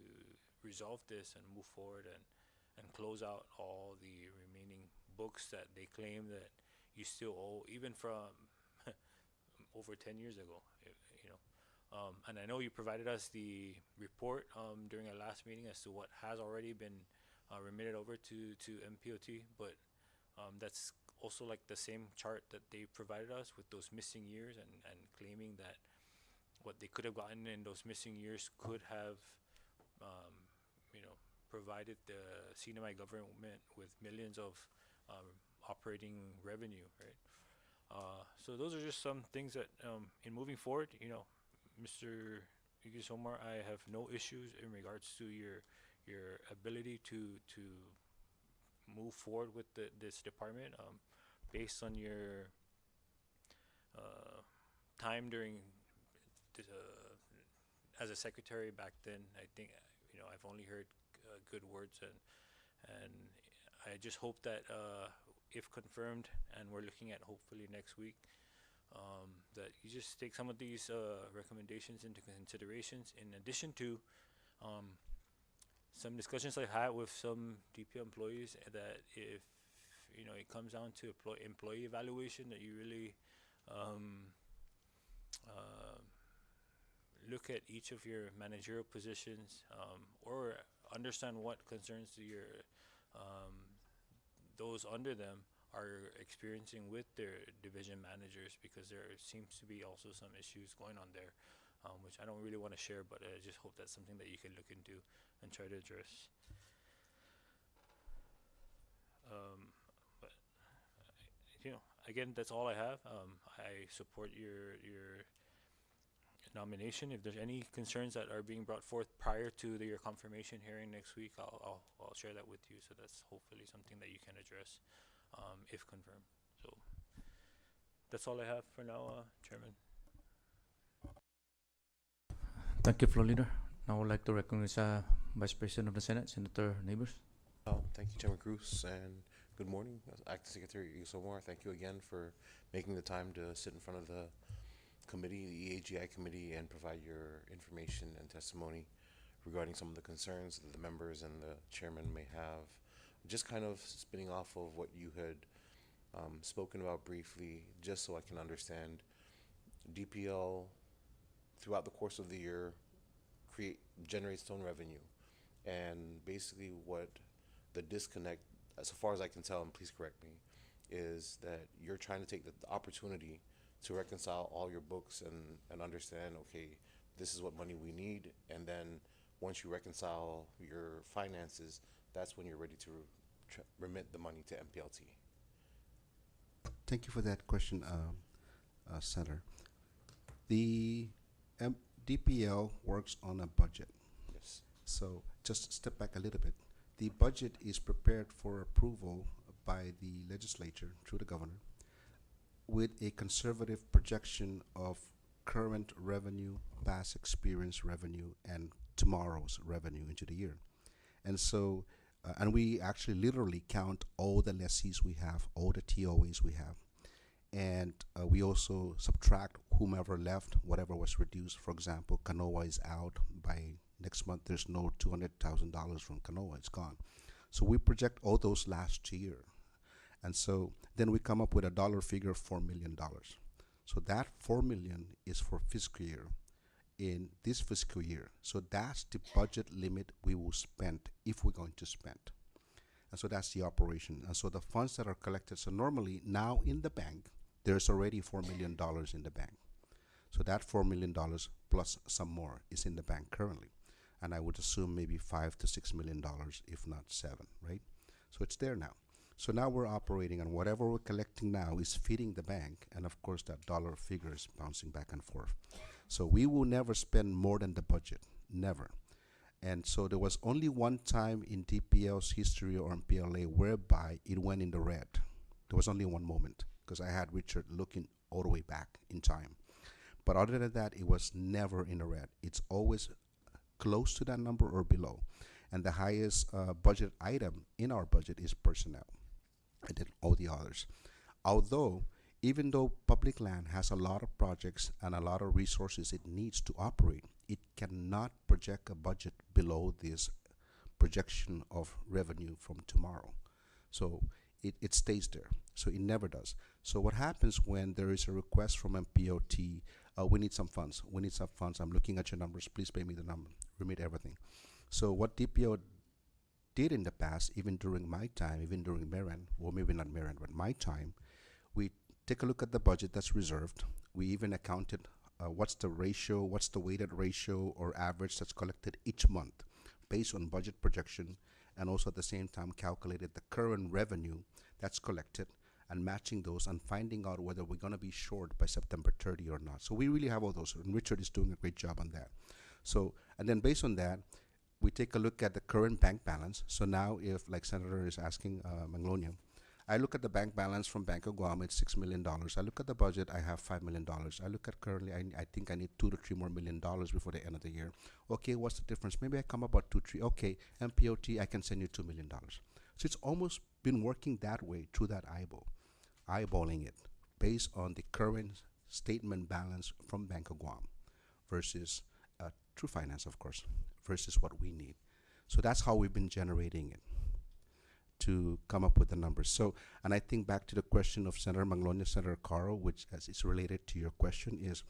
resolve this and move forward and close out all the remaining books that they claim that you still owe, even from over 10 years ago. And I know you provided us the report during our last meeting as to what has already been remitted over to MPOT, but that's also like the same chart that they provided us with those missing years and claiming that what they could have gotten in those missing years could have provided the CNMI government with millions of operating revenue, right? So those are just some things that in moving forward, Mr. Igisomar, I have no issues in regards to your ability to move forward with this department based on your time during as a secretary back then. I think I've only heard good words, and I just hope that if confirmed, and we're looking at hopefully next week, that you just take some of these recommendations into considerations, in addition to some discussions I had with some DPL employees, that if it comes down to employee evaluation, that you really look at each of your managerial positions, or understand what concerns those under them are experiencing with their division managers, because there seems to be also some issues going on there, which I don't really want to share, but I just hope that's something that you can look into and try to address. But again, that's all I have. I support your nomination. If there's any concerns that are being brought forth prior to your confirmation hearing next week, I'll share that with you. So that's hopefully something that you can address, if confirmed. So that's all I have for now, Chairman. Thank you, Floor Leader. Now I would like to recognize Vice President of the Senate, Senator Neighbors. Thank you, Chairman Cruz, and good morning, Acting Secretary Igasomar. Thank you again for making the time to sit in front of the committee, the EAGI committee, and provide your information and testimony regarding some of the concerns that the members and the chairman may have. Just kind of spinning off of what you had spoken about briefly, just so I can understand, DPL throughout the course of the year generates its own revenue, and basically what the disconnect, so far as I can tell, and please correct me, is that you're trying to take the opportunity to reconcile all your books and understand, okay, this is what money we need, and then once you reconcile your finances, that's when you're ready to remit the money to MPLT. Thank you for that question, Senator. The DPL works on a budget. Yes. So just step back a little bit. The budget is prepared for approval by the legislature through the governor with a conservative projection of current revenue, past experience revenue, and tomorrow's revenue into the year. And so, and we actually literally count all the lessees we have, all the TOAs we have. And we also subtract whomever left, whatever was reduced. For example, Kanoa is out by next month. There's no $200,000 from Kanoa, it's gone. So we project all those last year. And so then we come up with a dollar figure, $4 million. So that $4 million is for fiscal year, in this fiscal year. So that's the budget limit we will spend if we're going to spend. And so that's the operation. And so the funds that are collected, so normally now in the bank, there's already $4 million in the bank. So that $4 million plus some more is in the bank currently. And I would assume maybe $5 to $6 million, if not 7, right? So it's there now. So now we're operating, and whatever we're collecting now is feeding the bank, and of course that dollar figure is bouncing back and forth. So we will never spend more than the budget, never. And so there was only one time in DPL's history or MPLA whereby it went in the red. There was only one moment, because I had Richard looking all the way back in time. But other than that, it was never in the red. It's always close to that number or below. And the highest budget item in our budget is personnel, and then all the others. Although, even though public land has a lot of projects and a lot of resources it needs to operate, it cannot project a budget below this projection of revenue from tomorrow. So it stays there. So it never does. So what happens when there is a request from MPOT, we need some funds. We need some funds. I'm looking at your numbers. Please pay me the number. Remit everything. So what DPO did in the past, even during my time, even during Marin, well, maybe not Marin, but my time, we take a look at the budget that's reserved. We even accounted what's the ratio, what's the weighted ratio or average that's collected each month based on budget projection, and also at the same time calculated the current revenue that's collected and matching those and finding out whether we're going to be short by September 30 or not. So we really have all those, and Richard is doing a great job on that. So, and then based on that, we take a look at the current bank balance. So now if, like Senator is asking, Manglonia, I look at the bank balance from Bank of Guam, it's $6 million. I look at the budget, I have $5 million. I look at currently, I think I need $2 to $3 more million before the end of the year. Okay, what's the difference? Maybe I come about 2, 3. Okay, MPOT, I can send you $2 million. So it's almost been working that way through that eyeballing it based on the current statement balance from Bank of Guam versus True Finance, of course, versus what we need. So that's how we've been generating it to come up with the numbers. So, and I think back to the question of Senator Manglonia, Senator Caro, which as is related to your question, is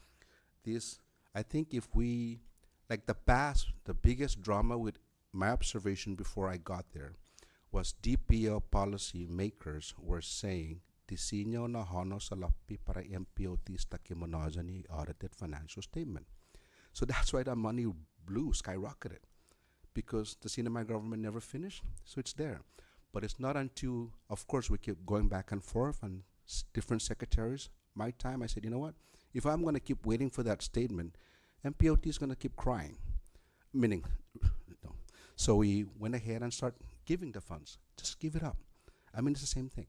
this, I think if we, like the past, the biggest drama with my observation before I got there was DPL policy makers were saying, disenyo na hono sa lapi para MPOTs takimonazan ni audited financial statement. So that's why the money skyrocketed, because the Sinamay government never finished, so it's there. But it's not until, of course, we keep going back and forth and different secretaries. My time, I said, you know what? If I'm going to keep waiting for that statement, MPOT is going to keep crying. Meaning, no. So we went ahead and start giving the funds. Just give it up. I mean, it's the same thing.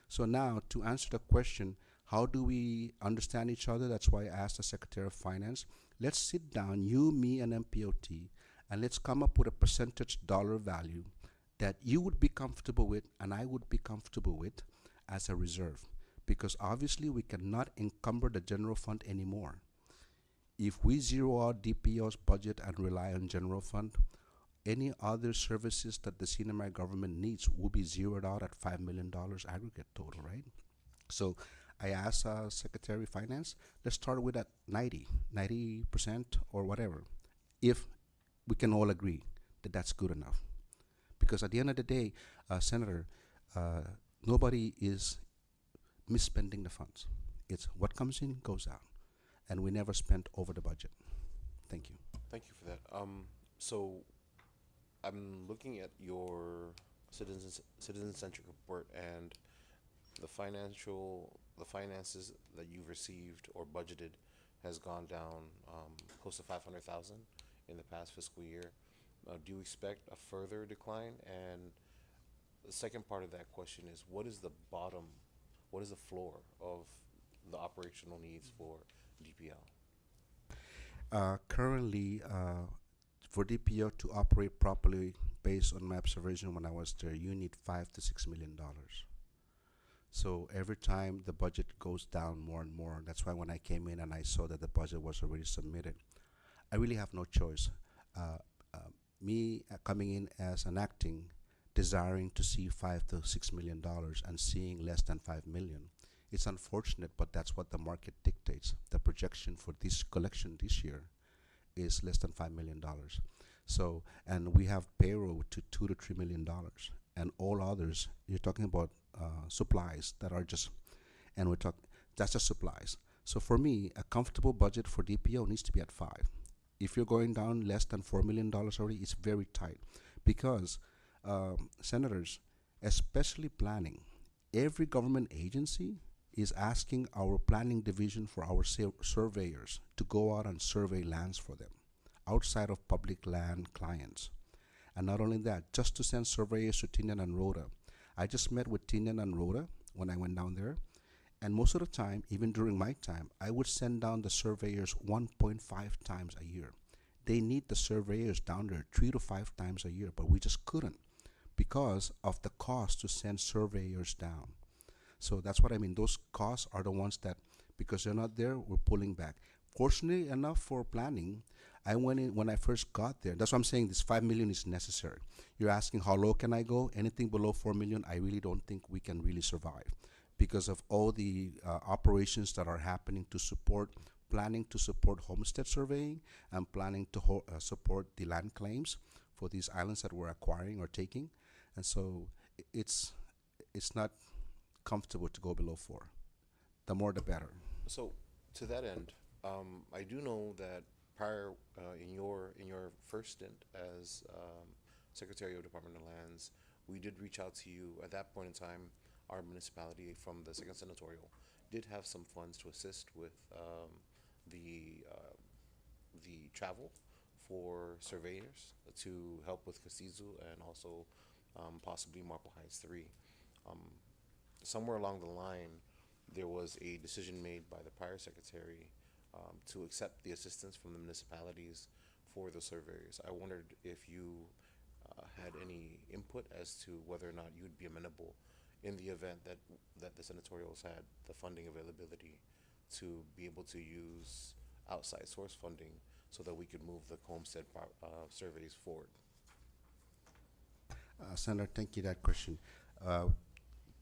So now, to answer the question, how do we understand each other? That's why I asked the Secretary of Finance. Let's sit down, you, me, and MPOT, and let's come up with a percentage dollar value that you would be comfortable with and I would be comfortable with as a reserve. Because obviously we cannot encumber the general fund anymore. If we zero out DPO's budget and rely on general fund, any other services that the CNMI government needs will be zeroed out at $5 million aggregate total, right? So I asked Secretary of Finance, let's start with at 90% or whatever, if we can all agree that that's good enough. Because at the end of the day, Senator, nobody is misspending the funds. It's what comes in goes out, and we never spent over the budget. Thank you. Thank you for that. So I'm looking at your citizen-centric report, and the finances that you've received or budgeted has gone down close to 500,000 in the past fiscal year. Do you expect a further decline? And the second part of that question is, what is the floor of the operational needs for DPL? Currently, for DPO to operate properly, based on my observation when I was there, you need $5 to $6 million. So every time the budget goes down more and more, that's why when I came in and I saw that the budget was already submitted, I really have no choice. Me coming in as an acting, desiring to see $5 to $6 million and seeing less than $5 million. It's unfortunate, but that's what the market dictates. The projection for this collection this year is less than $5 million. So, and we have payroll to $2 to $3 million, and all others, you're talking about supplies that are just, and we're talking, that's just supplies. So for me, a comfortable budget for DPO needs to be at 5. If you're going down less than $4 million already, it's very tight. Because, senators, especially planning, every government agency is asking our planning division for our surveyors to go out and survey lands for them outside of public land clients. And not only that, just to send surveyors to Tinian and Rhoda. I just met with Tinian and Rhoda when I went down there. And most of the time, even during my time, I would send down the surveyors 1.5 times a year. They need the surveyors down there 3 to 5 times a year, but we just couldn't because of the cost to send surveyors down. So that's what I mean. Those costs are the ones that, because they're not there, we're pulling back. Fortunately enough for planning, I went in when I first got there. That's what I'm saying. This $5 million is necessary. You're asking how low can I go? Anything below $4 million, I really don't think we can really survive, because of all the operations that are happening to support, planning to support homestead surveying and planning to support the land claims for these islands that we're acquiring or taking. And so it's not comfortable to go below 4. The more the better. So to that end, I do know that prior in your first stint as Secretary of Department of Lands, we did reach out to you. At that point in time, our municipality from the second senatorial did have some funds to assist with the travel for surveyors to help with Casizu and also possibly Marple Heights 3. Somewhere along the line, there was a decision made by the prior secretary to accept the assistance from the municipalities for the surveyors. I wondered if you had any input as to whether or not you would be amenable in the event that the senatorials had the funding availability to be able to use outside source funding so that we could move the homestead surveys forward. Senator, thank you for that question.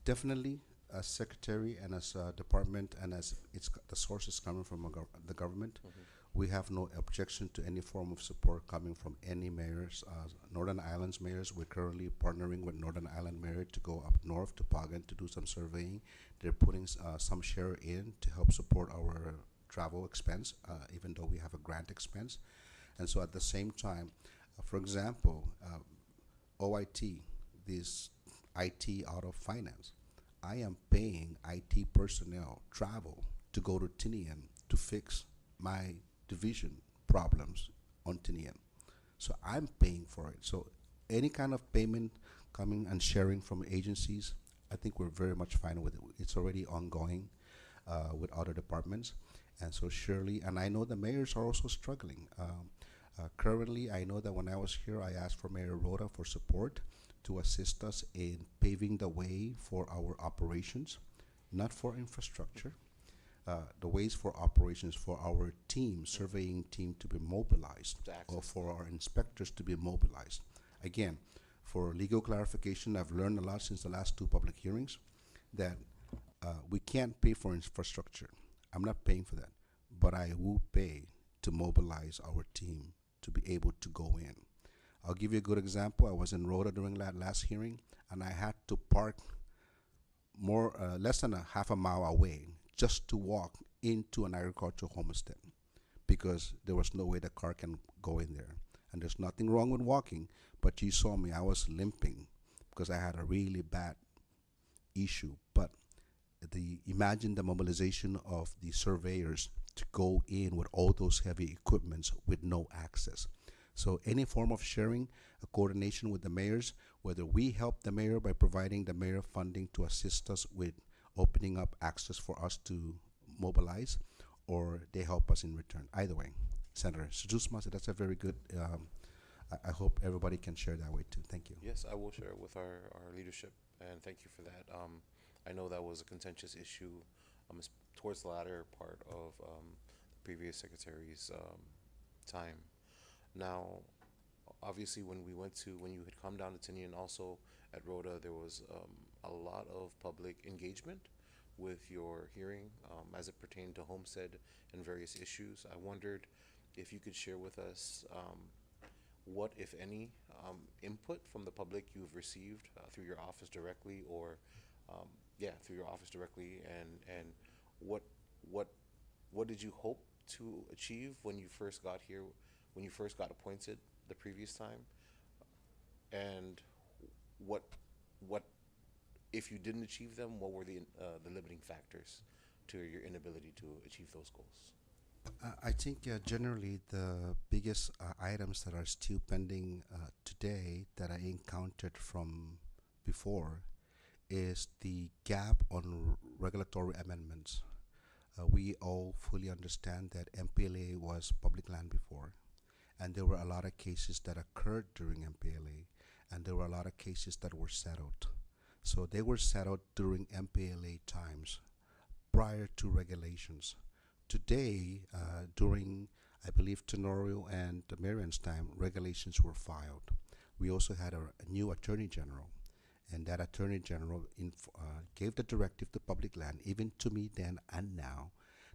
Definitely, as secretary and as a department, and as the source is coming from the government, we have no objection to any form of support coming from any mayors. Northern Islands mayors, we're currently partnering with Northern Island Mayor to go up north to Pagan to do some surveying. They're putting some share in to help support our travel expense, even though we have a grant expense. And so at the same time, for example, OIT, this IT out of finance. I am paying IT personnel travel to go to Tinian to fix my division problems on Tinian. So I'm paying for it. So any kind of payment coming and sharing from agencies, I think we're very much fine with it. It's already ongoing with other departments. And so surely, and I know the mayors are also struggling. Currently, I know that when I was here, I asked for Mayor Rhoda for support to assist us in paving the way for our operations, not for infrastructure. The ways for operations for our team, surveying team to be mobilized, or for our inspectors to be mobilized. Again, for legal clarification, I've learned a lot since the last two public hearings that we can't pay for infrastructure. I'm not paying for that, but I will pay to mobilize our team to be able to go in. I'll give you a good example. I was in Rhoda during that last hearing, and I had to park less than a half a mile away just to walk into an agricultural homestead because there was no way the car can go in there. And there's nothing wrong with walking, but you saw me, I was limping because I had a really bad issue. But imagine the mobilization of the surveyors to go in with all those heavy equipments with no access. So any form of sharing, a coordination with the mayors, whether we help the mayor by providing the mayor funding to assist us with opening up access for us to mobilize, or they help us in return. Either way, Senator Sujusma, that's a very good, I hope everybody can share that way too. Thank you. Yes, I will share it with our leadership, and thank you for that. I know that was a contentious issue towards the latter part of the previous secretary's time. Now, obviously, when you had come down to Tinian, also at Rhoda, there was a lot of public engagement with your hearing as it pertained to homestead and various issues. I wondered if you could share with us what, if any, input from the public you've received through your office directly, or through your office directly, and what did you hope to achieve when you first got here, when you first got appointed the previous time, and what if you didn't achieve them, what were the limiting factors to your inability to achieve those goals? I think generally the biggest items that are still pending today that I encountered from before is the gap on regulatory amendments. We all fully understand that MPLA was public land before, and there were a lot of cases that occurred during MPLA, and there were a lot of cases that were settled. So they were settled during MPLA times, prior to regulations. Today, during, I believe, Tenorio and Marian's time, regulations were filed. We also had a new Attorney General, and that Attorney General gave the directive to public land, even to me then and now,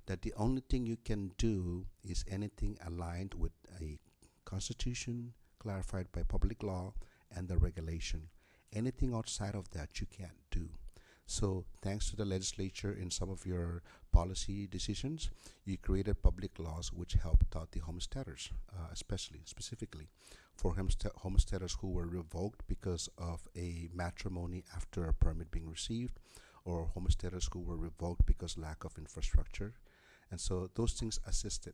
that the only thing you can do is anything aligned with a constitution clarified by public law and the regulation. Anything outside of that you can't do. So thanks to the legislature in some of your policy decisions, you created public laws which helped out the homesteaders, specifically for homesteaders who were revoked because of a matrimony after a permit being received, or homesteaders who were revoked because lack of infrastructure. And so those things assisted.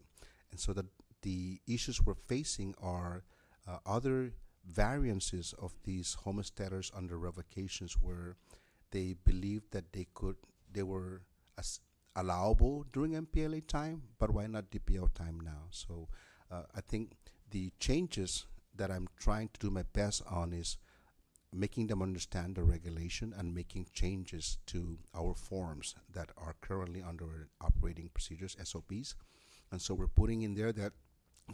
And so the issues we're facing are other variances of these homesteaders under revocations where they believed that they were allowable during MPLA time, but why not DPL time now? So I think the changes that I'm trying to do my best on is making them understand the regulation and making changes to our forms that are currently under operating procedures, SOPs. And so we're putting in there that,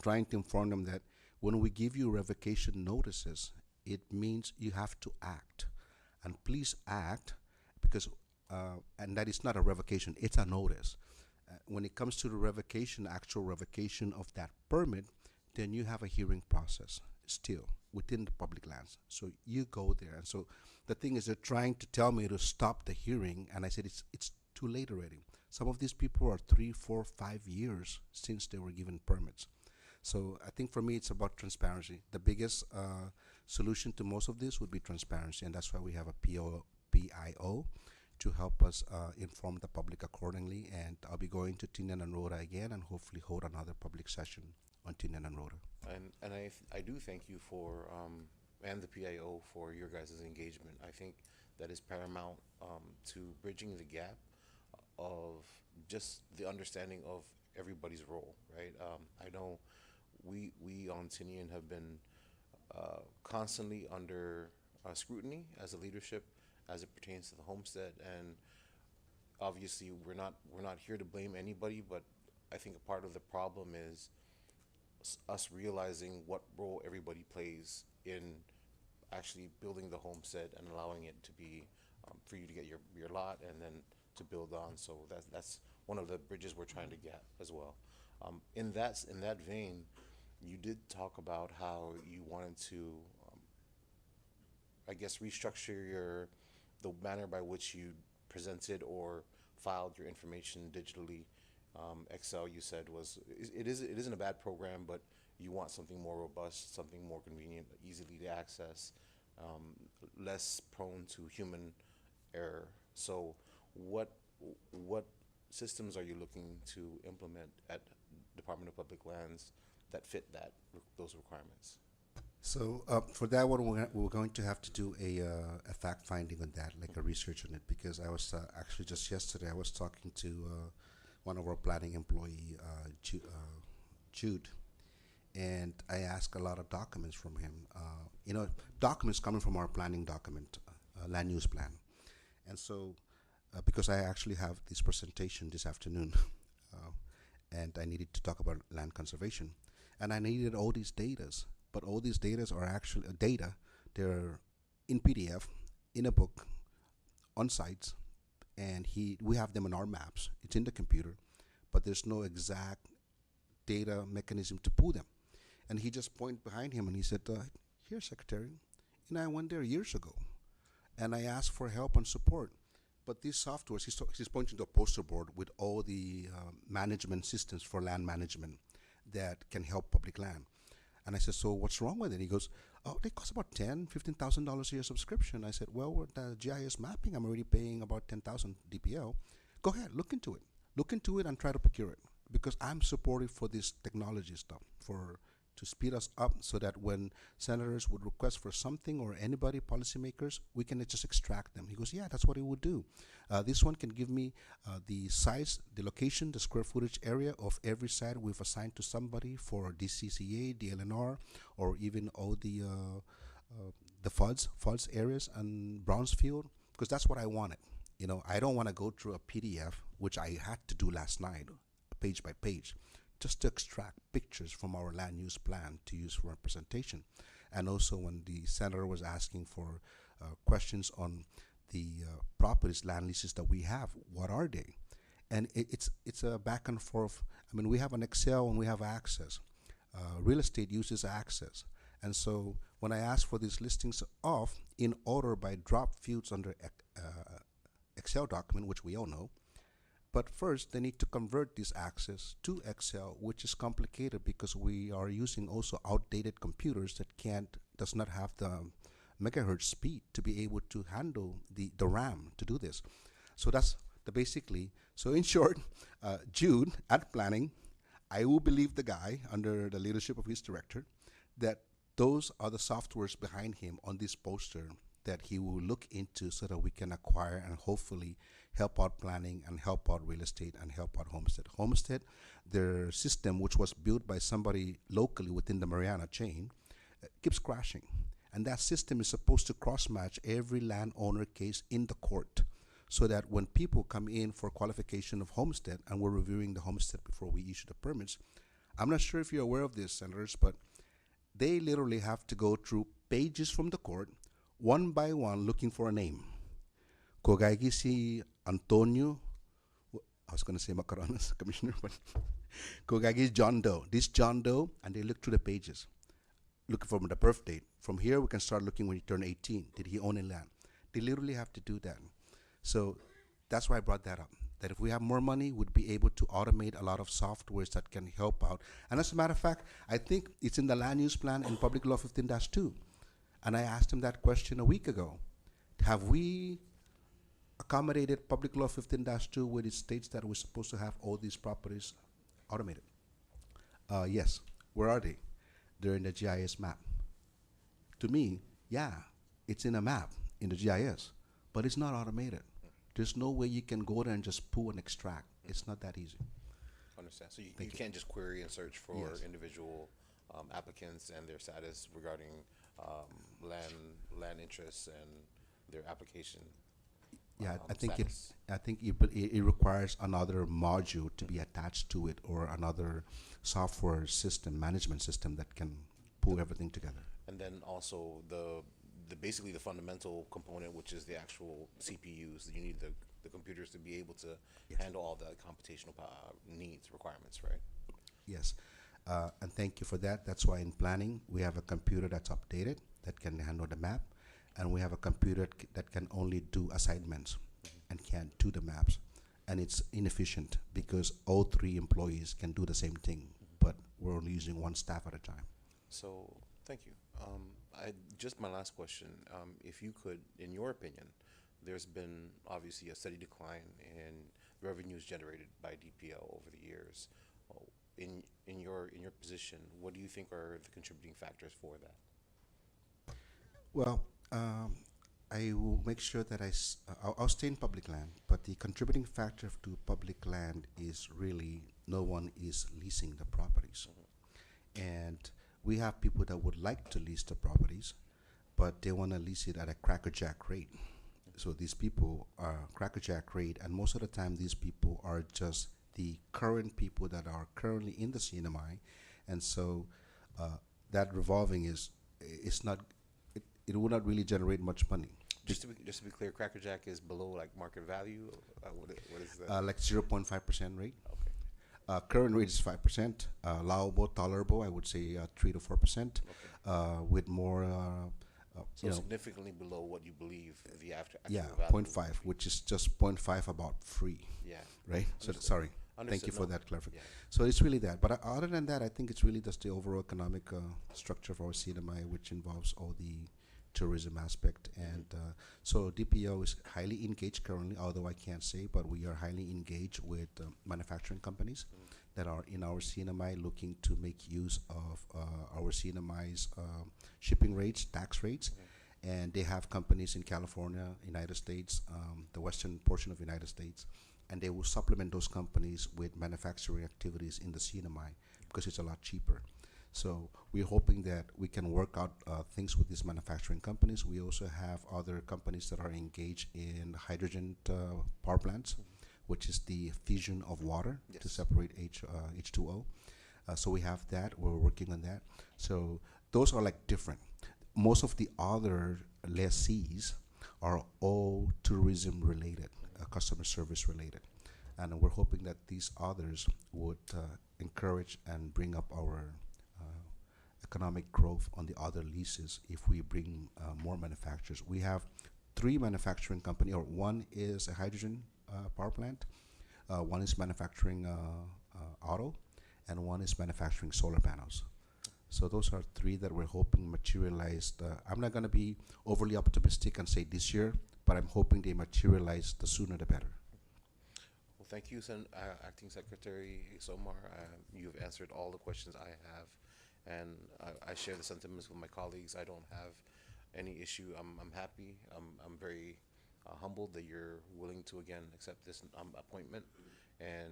trying to inform them that when we give you revocation notices, it means you have to act. And please act, because, and that is not a revocation, it's a notice. When it comes to the revocation, actual revocation of that permit, then you have a hearing process still within the public lands. So you go there. And so the thing is, they're trying to tell me to stop the hearing, and I said it's too late already. Some of these people are 3, 4, 5 years since they were given permits. So I think for me, it's about transparency. The biggest solution to most of this would be transparency, and that's why we have a PIO to help us inform the public accordingly. And I'll be going to Tinian and Rota again, and hopefully hold another public session on Tinian and Rota. And I do thank you for and the PIO for your guys' engagement. I think that is paramount to bridging the gap of just the understanding of everybody's role, right? I know we on Tinian have been constantly under scrutiny as a leadership as it pertains to the homestead, and obviously we're not here to blame anybody, but I think a part of the problem is us realizing what role everybody plays in actually building the homestead and allowing it to be for you to get your lot and then to build on. So that's one of the bridges we're trying to get as well. In that vein, you did talk about how you wanted to, I guess, restructure the manner by which you presented or filed your information digitally. Excel, you said, it isn't a bad program, but you want something more robust, something more convenient, easily to access, less prone to human error. So what systems are you looking to implement at Department of Public Lands that fit those requirements? So for that one, we're going to have to do a fact finding on that, like a research on it, because I was actually just yesterday I was talking to one of our planning employee, Jude, and I asked a lot of documents from him. Documents coming from our planning document, land use plan, and so because I actually have this presentation this afternoon, and I needed to talk about land conservation, and I needed all these datas. But all these datas are actually data. They're in PDF, in a book, on sites, and we have them in our maps. It's in the computer, but there's no exact data mechanism to pull them. And he just pointed behind him and he said, "Here, Secretary." And I went there years ago, and I asked for help and support. But these softwares, he's pointing to a poster board with all the management systems for land management that can help public land. And I said, "So what's wrong with it?" He goes, "Oh, they cost about $10,000-$15,000 a year subscription." I said, "Well, with the GIS mapping, I'm already paying about 10,000 DPL. Go ahead, look into it. Look into it and try to procure it, because I'm supportive for this technology stuff to speed us up, so that when senators would request for something, or anybody, policymakers, we can just extract them." He goes, "Yeah, that's what it would do. This one can give me the size, the location, the square footage area of every site we've assigned to somebody for DCCA, DLNR, or even all the FUDs areas and Brownsfield, because that's what I wanted. I don't want to go through a PDF, which I had to do last night, page by page, just to extract pictures from our land use plan to use for representation. And also when the senator was asking for questions on the properties, land leases that we have, what are they? And it's a back and forth. I mean, we have an Excel and we have access. Real estate uses access. And so when I ask for these listings off in order by drop fields under Excel document, which we all know, but first, they need to convert this access to Excel, which is complicated because we are using also outdated computers that does not have the megahertz speed to be able to handle the RAM to do this. So that's basically. So in short, Jude at planning, I will believe the guy under the leadership of his director that those are the softwares behind him on this poster that he will look into, so that we can acquire and hopefully help out planning and help out real estate and help out homestead. Their system, which was built by somebody locally within the Mariana chain, keeps crashing. And that system is supposed to cross-match every landowner case in the court, so that when people come in for qualification of homestead, and we're reviewing the homestead before we issue the permits, I'm not sure if you're aware of this, senators, but they literally have to go through pages from the court, one by one, looking for a name. Kogagi si Antonio, I was going to say Macaronas, Commissioner, but Kogagi is John Doe. This John Doe, and they look through the pages, looking for the birth date. From here, we can start looking when he turned 18. Did he own a land? They literally have to do that. So that's why I brought that up. That if we have more money, we'd be able to automate a lot of softwares that can help out. And as a matter of fact, I think it's in the land use plan in Public Law 15-2. And I asked him that question a week ago. Have we accommodated Public Law 15-2 where it states that we're supposed to have all these properties automated? Yes. Where are they? They're in the GIS map. To me, yeah, it's in a map in the GIS, but it's not automated. There's no way you can go there and just pull and extract. It's not that easy. Understand. So you Thank you. can't just query and search for Yes. individual applicants and their status regarding land interests and their application. Yeah, I status. think it requires another module to be attached to it, or another software system, management system that can pull everything together. And then also the basically the fundamental component, which is the actual CPUs. You need the computers to be able to Yes. handle all the computational needs, requirements, right? Yes, and thank you for that. That's why in planning, we have a computer that's updated, that can handle the map, and we have a computer that can only do assignments and can't do the maps. And it's inefficient because all 3 employees can do the same thing, but we're only using 1 staff at a time. So, thank you. Just my last question, if you could, in your opinion, there's been obviously a steady decline in revenues generated by DPL over the years. In your position, what do you think are the contributing factors for that? Well, I will make sure that I'll stay in public land, but the contributing factor to public land is really no one is leasing the properties. And we have people that would like to lease the properties, but they want to lease it at a crackerjack rate. So these people are crackerjack rate, and most of the time these people are just the current people that are currently in the CNMI, and so that revolving is not, it will not really generate much money. Just to be clear, crackerjack is below like market value. What is that? Like 0.5% rate. Okay. Current rate is 5%. Allowable, tolerable, I would say 3 to 4%. Okay. With more, So significantly below what you believe the actual yeah, value 0.5, would be. which is just 0.5 about free, Yeah. right? So Understood. sorry. Thank Understood. you for No. that clarification. Yeah. So it's really that. But other than that, I think it's really just the overall economic structure of our CNMI, which involves all the tourism aspect. And so DPO is highly engaged currently, although I can't say, but we are highly engaged with manufacturing companies that are in our CNMI looking to make use of our CNMI's shipping rates, tax rates. And they have companies in California, United States, the western portion of United States, and they will supplement those companies with manufacturing activities in the CNMI because it's a lot cheaper. So we're hoping that we can work out things with these manufacturing companies. We also have other companies that are engaged in hydrogen power plants, which is the fusion of water to Yes. separate H2O. So we have that. We're working on that. So those are like different. Most of the other lessees are all tourism related, customer service related. And we're hoping that these others would encourage and bring up our economic growth on the other leases if we bring more manufacturers. We have 3 manufacturing companies, or one is a hydrogen power plant, one is manufacturing auto, and one is manufacturing solar panels. So those are 3 that we're hoping materialized. I'm not going to be overly optimistic and say this year, but I'm hoping they materialize the sooner the better. Well, thank you, Acting Secretary Somar. You've answered all the questions I have, and I share the sentiments with my colleagues. I don't have any issue. I'm happy. I'm very humbled that you're willing to again accept this appointment and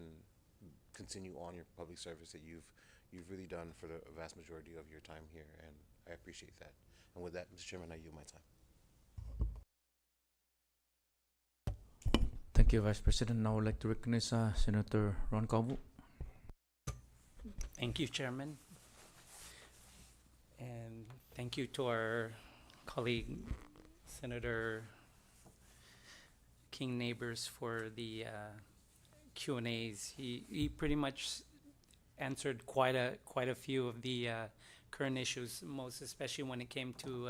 continue on your public service that you've really done for the vast majority of your time here, and I appreciate that. And with that, Mr. Chairman, I yield my time. Thank you, Vice President. Now I would like to recognize Senator Ron Calvo. Thank you, Chairman. And thank you to our colleague, Senator King Neighbors, for the Q&As. He pretty much answered quite a few of the current issues, most especially when it came to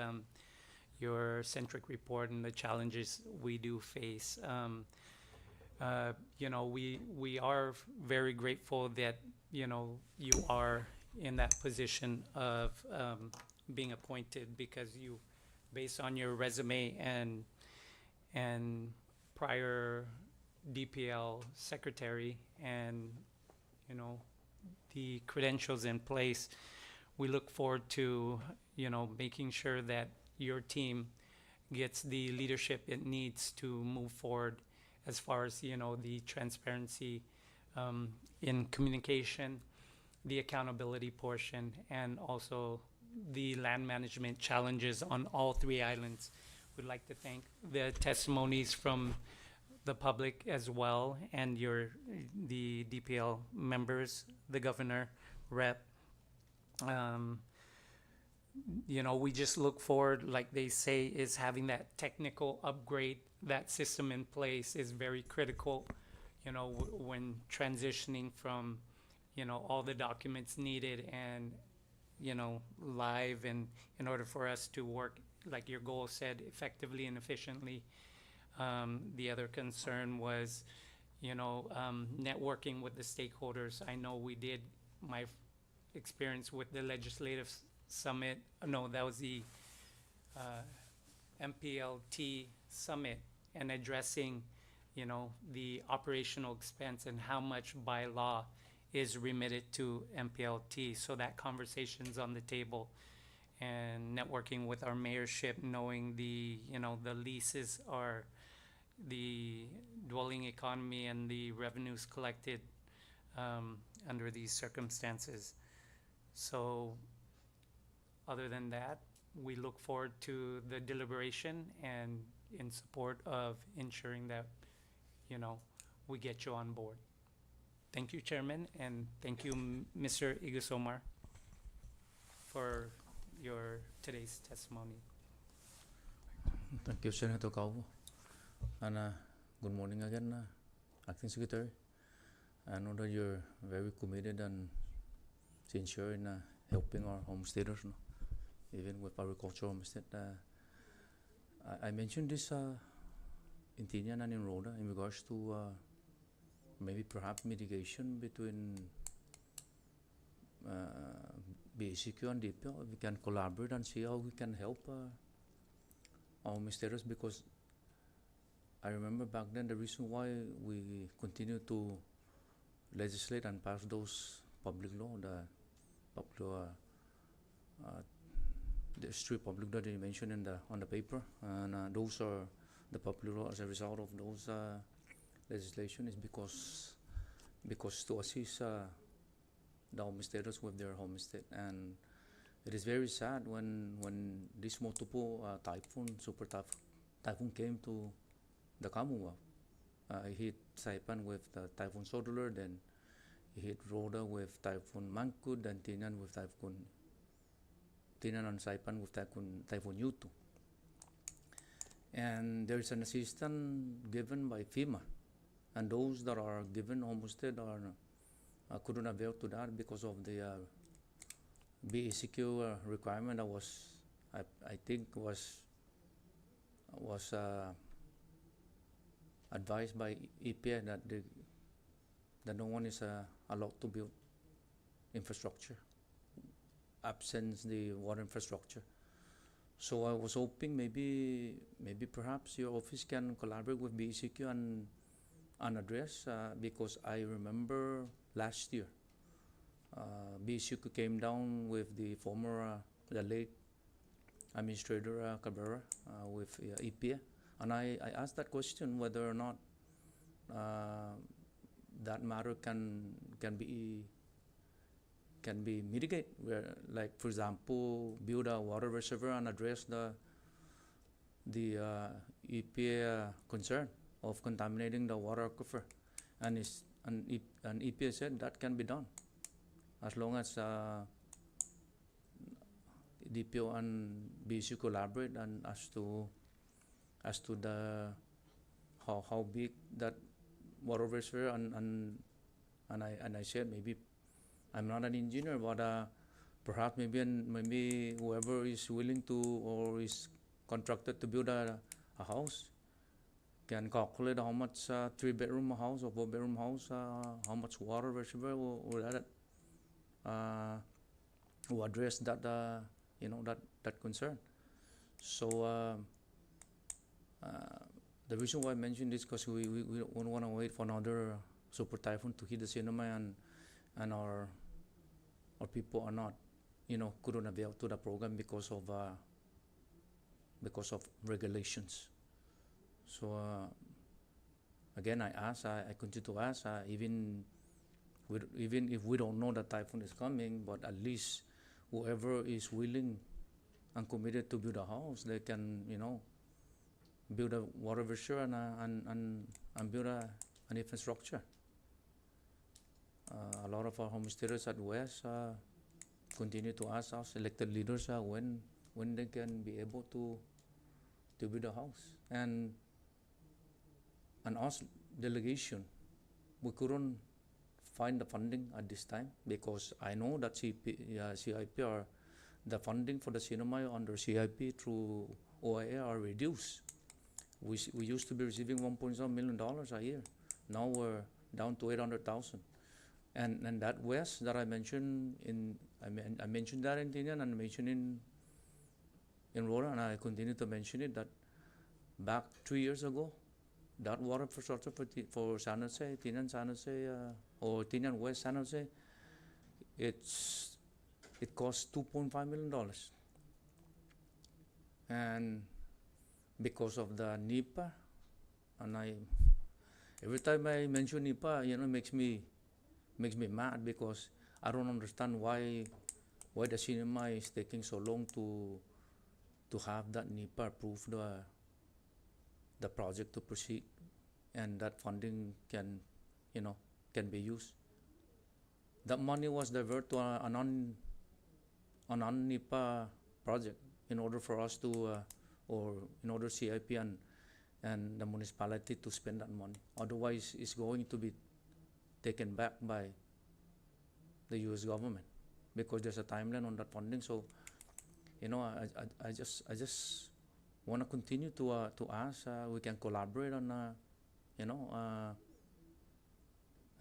your centric report and the challenges we do face. you know, we are very grateful that, you know, you are in that position of being appointed, because you, based on your resume and prior DPL secretary and, you know, the credentials in place, we look forward to, you know, making sure that your team gets the leadership it needs to move forward as far as, you know, the transparency in communication, the accountability portion, and also the land management challenges on all three islands. We'd like to thank the testimonies from the public as well, and the DPL members, the governor, rep. You know, we just look forward, like they say, is having that technical upgrade, that system in place is very critical, you know, when transitioning from, you know, all the documents needed and, you know, live, and in order for us to work, like your goal said, effectively and efficiently. The other concern was, you know, networking with the stakeholders. I know we did, my experience with the legislative summit, no, that was the MPLT summit, and addressing, you know, the operational expense and how much by law is remitted to MPLT. So that conversation's on the table, and networking with our mayorship, knowing the, you know, the leases are the dwelling economy and the revenues collected under these circumstances. So other than that, we look forward to the deliberation and in support of ensuring that, you know, we get you on board. Thank you, Chairman, and thank you, Mr. Igusomar, for your today's testimony. Thank you, Senator Calvo. And good morning again, Acting Secretary. I know that you're very committed and sincere in helping our homesteaders, no? Even with agricultural homestead. I mentioned this in Tinian and in Rhoda in regards to maybe perhaps mitigation between BACQ and DPL. We can collaborate and see how we can help our homesteaders, because I remember back then the reason why we continue to legislate and pass those public law, the street public law that you mentioned in on the paper, and those are the public law as a result of those legislation, is because to assist the homesteaders with their homestead. And it is very sad when this multiple super typhoon came to the Commonwealth. It hit Saipan with Typhoon Sodular, then it hit Rhoda with Typhoon Mangkhut, then Tinian with Tinian and Saipan with Typhoon Yutu. And there is an assistance given by FEMA, and those that are given homestead couldn't avail to that because of the BACQ requirement that was, I think was advised by EPA that no one is allowed to build infrastructure, absence the water infrastructure. So I was hoping maybe perhaps your office can collaborate with BACQ and address, because I remember last year BACQ came down with the former the late Administrator Cabrera with EPA, and I asked that question whether or not that matter can be mitigated, where, like, for example, build a water reservoir and address the EPA concern of contaminating the water aquifer, and EPA said that can be done as long as DPO and BACQ collaborate, and as to the how big that water reservoir, and I said, maybe I'm not an engineer, but perhaps maybe whoever is willing to or is contracted to build a house can calculate how much 3-bedroom house or 4-bedroom house, how much water reservoir will add, will address that, that concern. So the reason why I mentioned this because we don't want to wait for another super typhoon to hit the cinema and our people are not, couldn't avail to the program because of regulations. So again, I continue to ask, even if we don't know the typhoon is coming, but at least whoever is willing and committed to build a house, they can, build a water reservoir and build an infrastructure. A lot of our homesteaders at West continue to ask us elected leaders when they can be able to build a house. And us delegation, we couldn't find the funding at this time because I know that CIP are the funding for the cinema under CIP through OIA are reduced. We used to be receiving $1.7 million a year. Now we're down to 800,000. And that West that I mentioned I mentioned that in Tinian and mentioned in Rhoda, and I continue to mention it that back 2 years ago, that water infrastructure for San Jose, Tinian San Jose, or Tinian West San Jose, it costs $2.5 million. And because of the NEPA, and every time I mention NEPA, it makes me mad because I don't understand why the cinema is taking so long to have that NEPA approve the project to proceed, and that funding can be used. That money was diverted to a non-NEPA project in order for us to, or in order CIP and the municipality to spend that money. Otherwise, it's going to be taken back by the U.S. government because there's a timeline on that funding. So, I just want to continue to ask. We can collaborate on,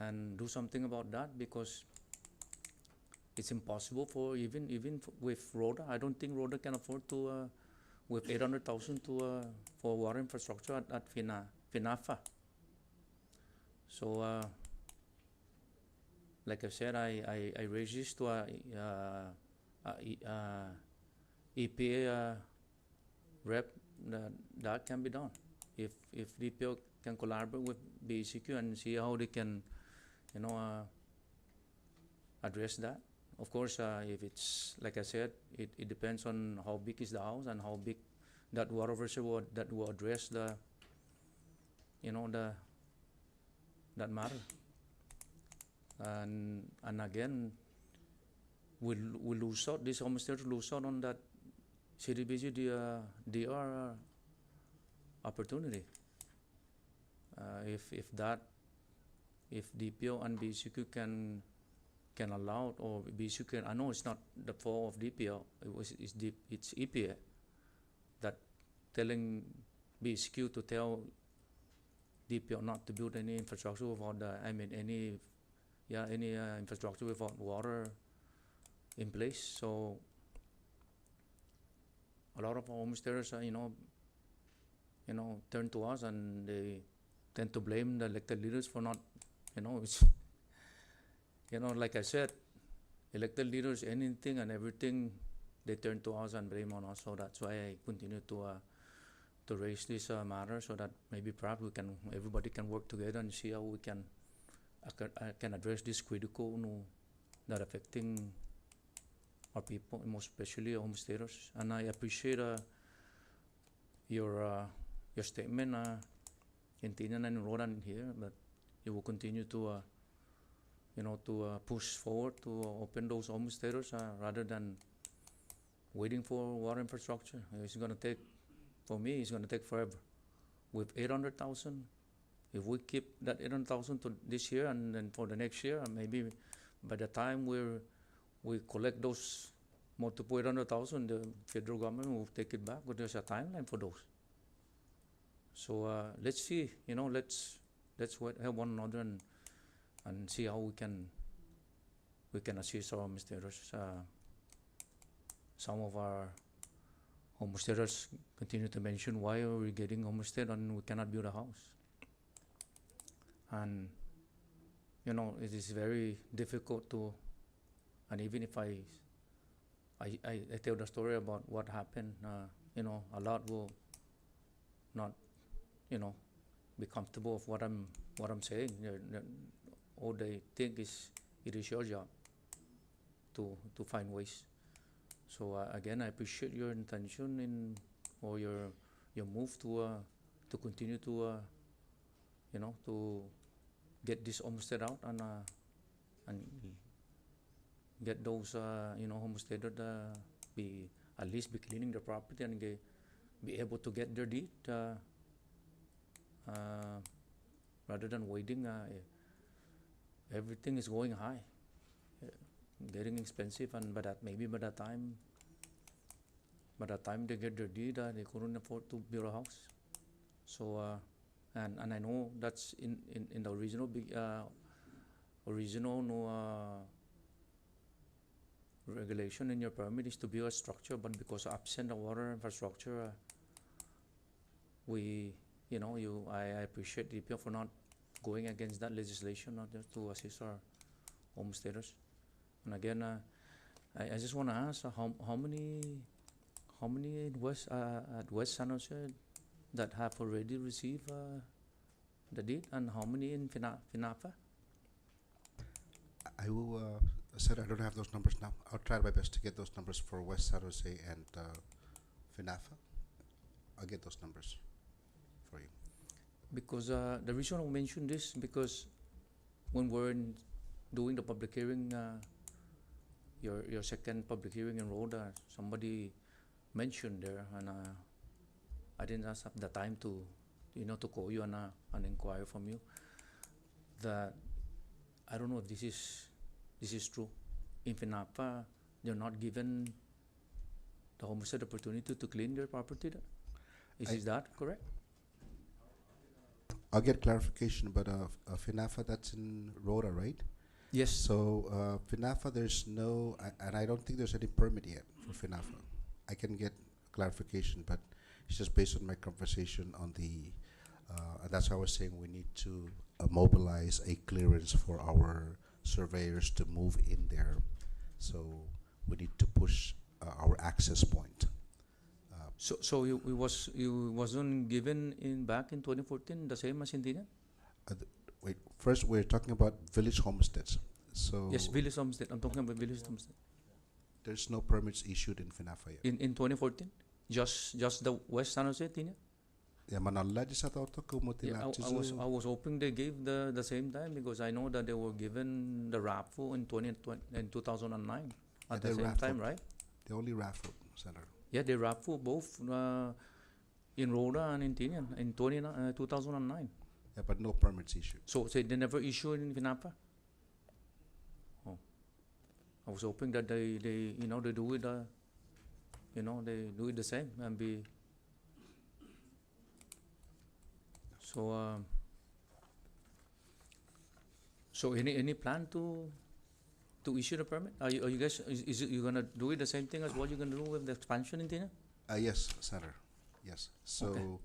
and do something about that because it's impossible for even with Rhoda. I don't think Rhoda can afford to with 800,000 for water infrastructure at FINAFA. So. Like I said, I raised this to EPA rep that can be done. If DPO can collaborate with BCQ and see how they can, address that. Of course, if it's like I said, it depends on how big is the house and how big that water reservoir that will address the, that matter. And again, we lose out. These homesteaders lose out on that CDBG DR opportunity. If DPO and BCQ can allow it, or BCQ can, I know it's not the fault of DPO. It's EPA that telling BCQ to tell DPO not to build any infrastructure without any infrastructure without water in place. So a lot of homesteaders, turn to us and they tend to blame the elected leaders for not, it's, like I said, elected leaders, anything and everything, they turn to us and blame on us. So that's why I continue to raise this matter so that maybe perhaps everybody can work together and see how we can address this critical that affecting our people, most especially homesteaders. And I appreciate your statement in Tinian and Rodan here, but you will continue to push forward to open those homesteaders rather than waiting for water infrastructure. It's going to take, for me, it's going to take forever. With 800,000, if we keep that 800,000 to this year and then for the next year, maybe by the time we collect those multiple 800,000, the federal government will take it back, but there's a timeline for those. So let's see, let's help one another and see how we can assist our homesteaders. Some of our homesteaders continue to mention, why are we getting homestead and we cannot build a house? And it is very difficult to, and even if I tell the story about what happened, a lot will not, be comfortable with what I'm saying. All they think is it is your job to find ways. So again, I appreciate your intention or your move to continue to to get this homestead out and get those homesteaders be at least be cleaning the property and be able to get their deed rather than waiting. Everything is going high, getting expensive, and by the time they get their deed, they couldn't afford to build a house. So and I know that's in the original regulation in your permit is to build a structure, but because of absent of water infrastructure, I appreciate DPL for not going against that legislation, not just to assist our homesteaders. And again, I just want to ask, how many at West San Jose that have already received the deed, and how many in Finafa? I will, sir, I don't have those numbers now. I'll try my best to get those numbers for West San Jose and FINAFA. I'll get those numbers for you. Because the reason I mention this, because when we're doing the public hearing, your second public hearing in Rhoda, somebody mentioned there, and I didn't have the time to call you and inquire from you, that I don't know if this is true. In FINAPA, they're not given the homestead opportunity to clean their property there. Is that correct? I'll get clarification, but FINAFA, that's in Rhoda, right? Yes. So FINAFA, there's no, and I don't think there's any permit yet for FINAFA. I can get clarification, but it's just based on my conversation on the, and that's why I was saying we need to mobilize a clearance for our surveyors to move in there. So we need to push our access point. So you wasn't given back in 2014 the same as in Tinian? Wait, first we're talking about village homesteads. So Yes, village homestead. I'm talking about village homestead. there's no permits issued in FINAFA yet. In 2014, just the West San Jose Tinian. Yeah, manala di sa tauto Yeah, I was hoping they gave the same time, because I know that they were given the raffle in 2009 at the same time, right? They only raffled, Senator. Yeah, they raffle both in Rhoda and in Tinian in 2009. Yeah, but no permits issued. So they never issued in Finapa. Oh, I was hoping that they do it they do it the same and be. So so any plan to issue the permit? Are you guys is it you gonna do it the same thing as what you're gonna do with the expansion in Tina? Yes, Senator. Yes. So Okay.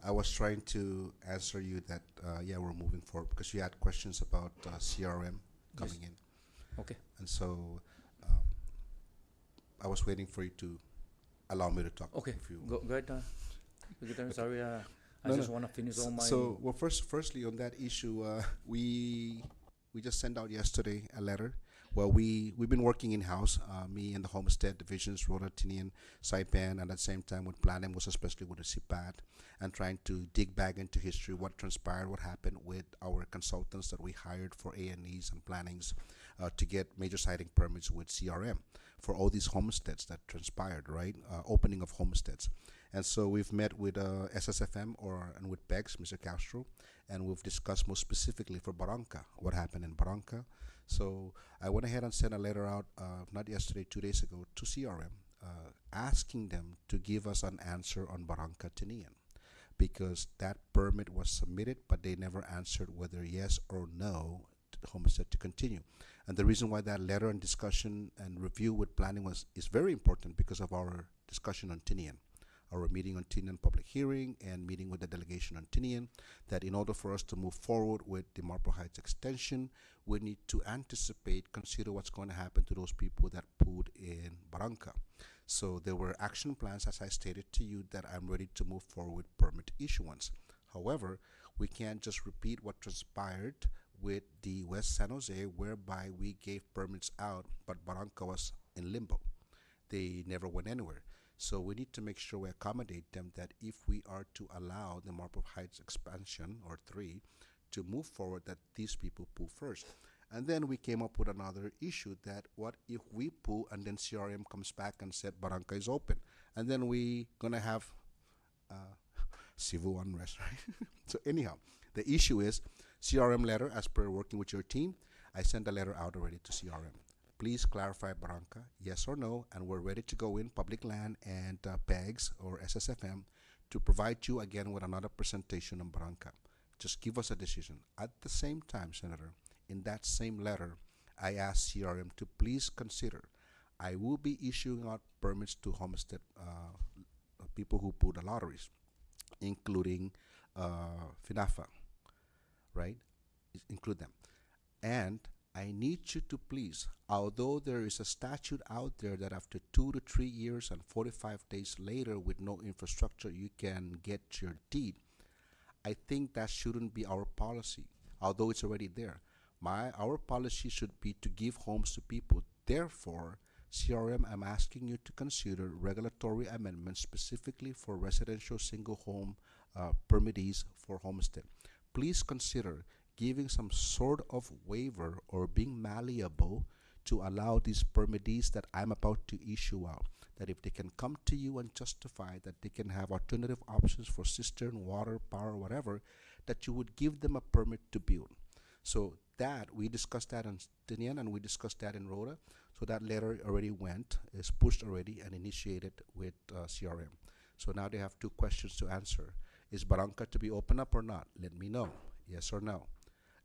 I was trying to answer you that yeah, we're moving forward because you had questions about CRM coming in, Okay. and so I was waiting for you to allow me to talk. Okay. If you Go ahead. I'm sorry. I No, just no. want to finish all my. So, well, firstly, on that issue, we just sent out yesterday a letter. Well, we've been working in house, me and the homestead divisions, Rhoda, Tinian, Saipan, and at the same time with planning, most especially with the CPAT, and trying to dig back into history, what transpired, what happened with our consultants that we hired for A&Es and plannings to get major siting permits with CRM for all these homesteads that transpired, right? Opening of homesteads. And so we've met with SSFM and with PEGS, Mr. Castro, and we've discussed more specifically for Barranca, what happened in Barranca. So I went ahead and sent a letter out, not yesterday, 2 days ago, to CRM, asking them to give us an answer on Barranca Tinian. because that permit was submitted, but they never answered whether yes or no to the homestead to continue. And the reason why that letter and discussion and review with planning is very important because of our discussion on Tinian, our meeting on Tinian public hearing and meeting with the delegation on Tinian, that in order for us to move forward with the Marple Heights extension, we need to anticipate, consider what's going to happen to those people that put in Barranca. So there were action plans, as I stated to you, that I'm ready to move forward with permit issuance. However, we can't just repeat what transpired with the West San Jose, whereby we gave permits out, but Barranca was in limbo. They never went anywhere. So we need to make sure we accommodate them, that if we are to allow the Marple Heights expansion, or 3, to move forward, that these people pull first. And then we came up with another issue, that what if we pull and then CRM comes back and said Barranca is open, and then we gonna have civil unrest, right? So anyhow, the issue is CRM letter, as per working with your team, I sent a letter out already to CRM. Please clarify Barranca, yes or no, and we're ready to go in public land and PEGs or SSFM to provide you again with another presentation on Barranca. Just give us a decision. At the same time, Senator, in that same letter, I asked CRM to please consider, I will be issuing out permits to homestead people who put the lotteries, including FINAFA, right? Include them. And I need you to please, although there is a statute out there that after 2 to 3 years and 45 days later with no infrastructure, you can get your deed, I think that shouldn't be our policy, although it's already there. Our policy should be to give homes to people. Therefore, CRM, I'm asking you to consider regulatory amendments specifically for residential single home permittees for homestead. Please consider giving some sort of waiver or being malleable to allow these permittees that I'm about to issue out, that if they can come to you and justify that they can have alternative options for cistern, water, power, whatever, that you would give them a permit to build. So that, we discussed that in Tinian and we discussed that in Rhoda. So that letter already is pushed already and initiated with CRM. So now they have 2 questions to answer. Is Barranca to be opened up or not? Let me know, yes or no.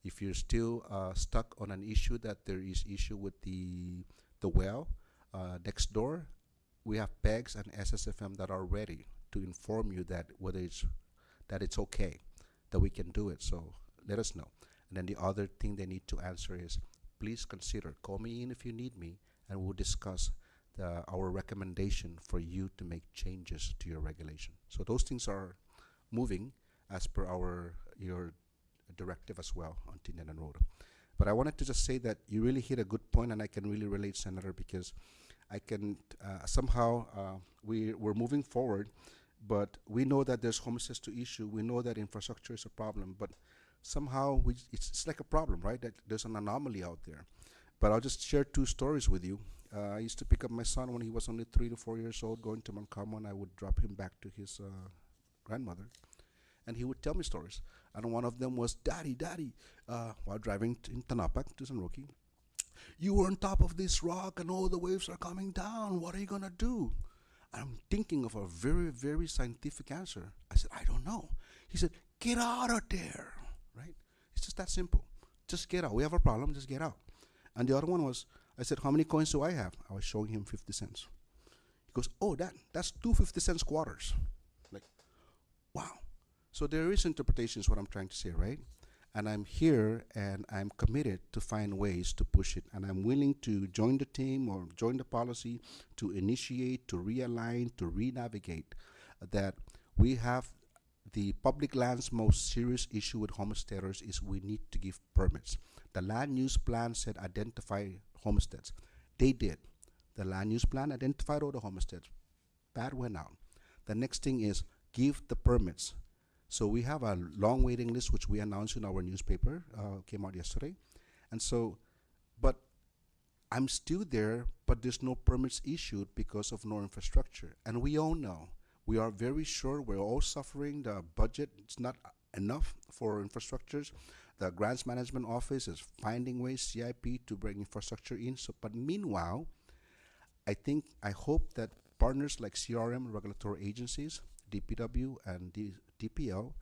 If you're still stuck on an issue that there is issue with the well next door, we have PEGs and SSFM that are ready to inform you that whether it's okay, that we can do it. So let us know. And then the other thing they need to answer is, please consider, call me in if you need me, and we'll discuss our recommendation for you to make changes to your regulation. So those things are moving as per your directive as well on Tinian and Rhoda. But I wanted to just say that you really hit a good point, and I can really relate, Senator, because I can somehow we're moving forward, but we know that there's homesteads to issue. We know that infrastructure is a problem, but somehow it's like a problem, right? That there's an anomaly out there. But I'll just share 2 stories with you. I used to pick up my son when he was only 3 to 4 years old, going to Montcalmo, and I would drop him back to his grandmother, and he would tell me stories. And one of them was, Daddy, while driving in Tanapak to San Roque, you were on top of this rock and all the waves are coming down. What are you going to do? I'm thinking of a very, very scientific answer. I said, I don't know. He said, get out of there, right? It's just that simple. Just get out. We have a problem, just get out. And the other one was, I said, how many coins do I have? I was showing him 50 cents. He goes, oh, that's 2 50-cent quarters. Like, wow. So there is interpretations, what I'm trying to say, right? And I'm here and I'm committed to find ways to push it. And I'm willing to join the team or join the policy to initiate, to realign, to re-navigate that we have the public land's most serious issue with homesteaders is we need to give permits. The land use plan said identify homesteads. They did. The land use plan identified all the homesteads. That went out. The next thing is give the permits. So we have a long waiting list, which we announced in our newspaper, came out yesterday. And so, but I'm still there, but there's no permits issued because of no infrastructure. And we all know, we are very sure we're all suffering. The budget is not enough for infrastructures. The Grants Management Office is finding ways, CIP, to bring infrastructure in. So, but meanwhile, I hope that partners like CRM, regulatory agencies, DPW and DPL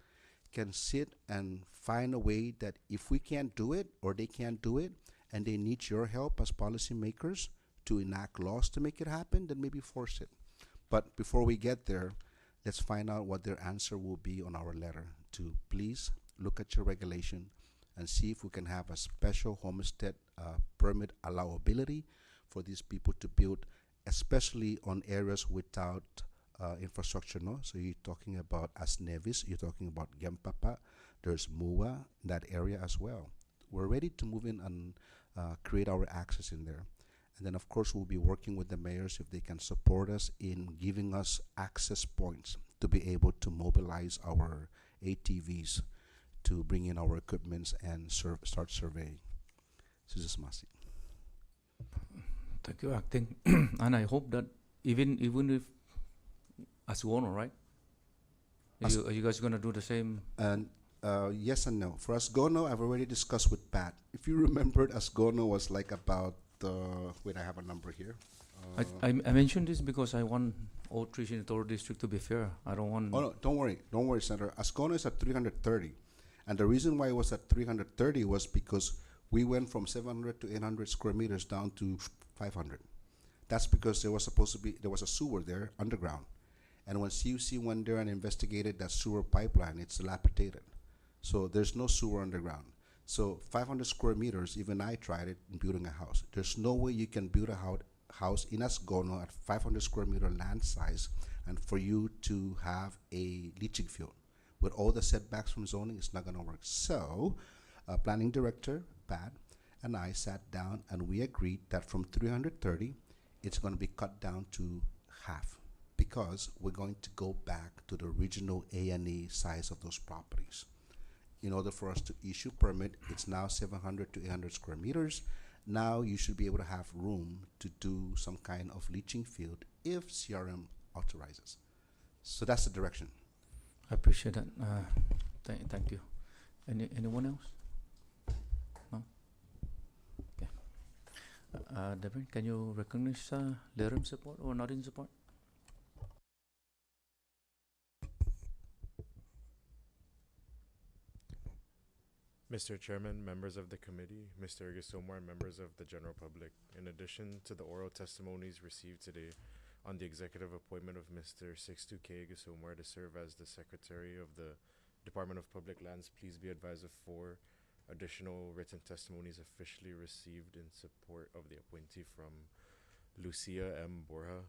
can sit and find a way that if we can't do it or they can't do it and they need your help as policymakers to enact laws to make it happen, then maybe force it. But before we get there, let's find out what their answer will be on our letter to please look at your regulation and see if we can have a special homestead permit allowability for these people to build, especially on areas without infrastructure. No, so you're talking about As Nevis, you're talking about Gempapa, there's Mua, that area as well. We're ready to move in and create our access in there. And then of course we'll be working with the mayors if they can support us in giving us access points to be able to mobilize our ATVs to bring in our equipments and start surveying. This is Masi. Thank you, Acting. And I hope that even if Asgono, right? Are you guys going to do the same? And yes and no. For Asgono, I've already discussed with Pat. If you remembered, Asgono was like about, wait, I have a number here. I mentioned this because I want all three senatorial district to be fair. I don't want. Oh no, don't worry, Senator. Asgono is at 330, and the reason why it was at 330 was because we went from 700 to 800 square meters down to 500. That's because there was a sewer there underground, and when CUC went there and investigated that sewer pipeline, it's dilapidated, so there's no sewer underground. So 500 square meters, even I tried it in building a house. There's no way you can build a house in Asgono at 500 square meter land size and for you to have a leaching field. With all the setbacks from zoning, it's not gonna work. So, planning director, Pat, and I sat down and we agreed that from 330, it's gonna be cut down to half because we're going to go back to the original A&E size of those properties. In order for us to issue permit, it's now 700 to 800 square meters. Now you should be able to have room to do some kind of leaching field if CRM authorizes. So that's the direction. I appreciate that. Thank you. Anyone else? No? Okay. Devin, can you recognize letter in support or not in support? Mr. Chairman, members of the committee, Mr. Igisomar, and members of the general public, in addition to the oral testimonies received today on the executive appointment of Mr. 62K Igisomar to serve as the Secretary of the Department of Public Lands, please be advised of 4 additional written testimonies officially received in support of the appointee from Lucia M. Borja,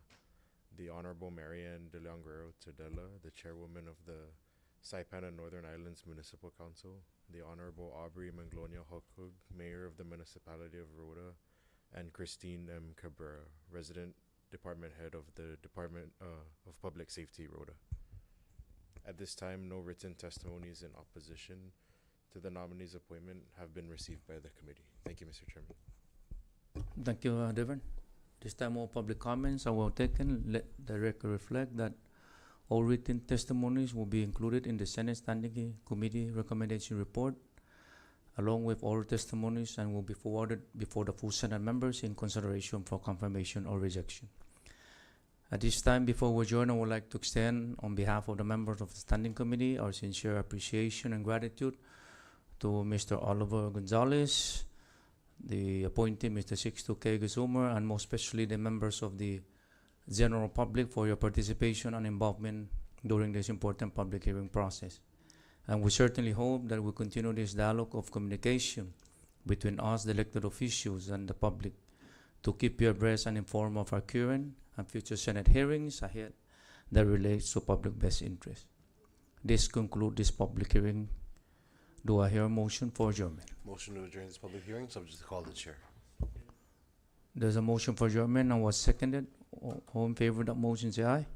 the Honorable Marianne De Leonguero Tadella, the Chairwoman of the Saipan and Northern Islands Municipal Council, the Honorable Aubrey Manglonia Hokug, Mayor of the Municipality of Rhoda, and Christine M. Cabrera, Resident Department Head of the Department of Public Safety, Rhoda. At this time, no written testimonies in opposition to the nominee's appointment have been received by the committee. Thank you, Mr. Chairman. Thank you, Devin. This time all public comments are well taken. Let the record reflect that all written testimonies will be included in the Senate Standing Committee recommendation report, along with all testimonies, and will be forwarded before the full Senate members in consideration for confirmation or rejection. At this time, before we adjourn, I would like to extend, on behalf of the members of the Standing Committee, our sincere appreciation and gratitude to Mr. Oliver Gonzalez, the appointee, Mr. 62K Igisomar, and most especially the members of the general public for your participation and involvement during this important public hearing process. And we certainly hope that we continue this dialogue of communication between us, the elected officials, and the public to keep you abreast and informed of our current and future Senate hearings ahead that relates to public best interest. This concludes this public hearing. Do I hear a motion for adjournment? Motion to adjourn this public hearing, subject to call of the chair. There's a motion for adjournment and was seconded. All in favor of that motion, say aye.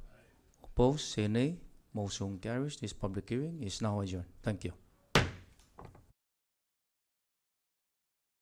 Opposed, say nay. Motion carries. This public hearing is now adjourned. Thank you.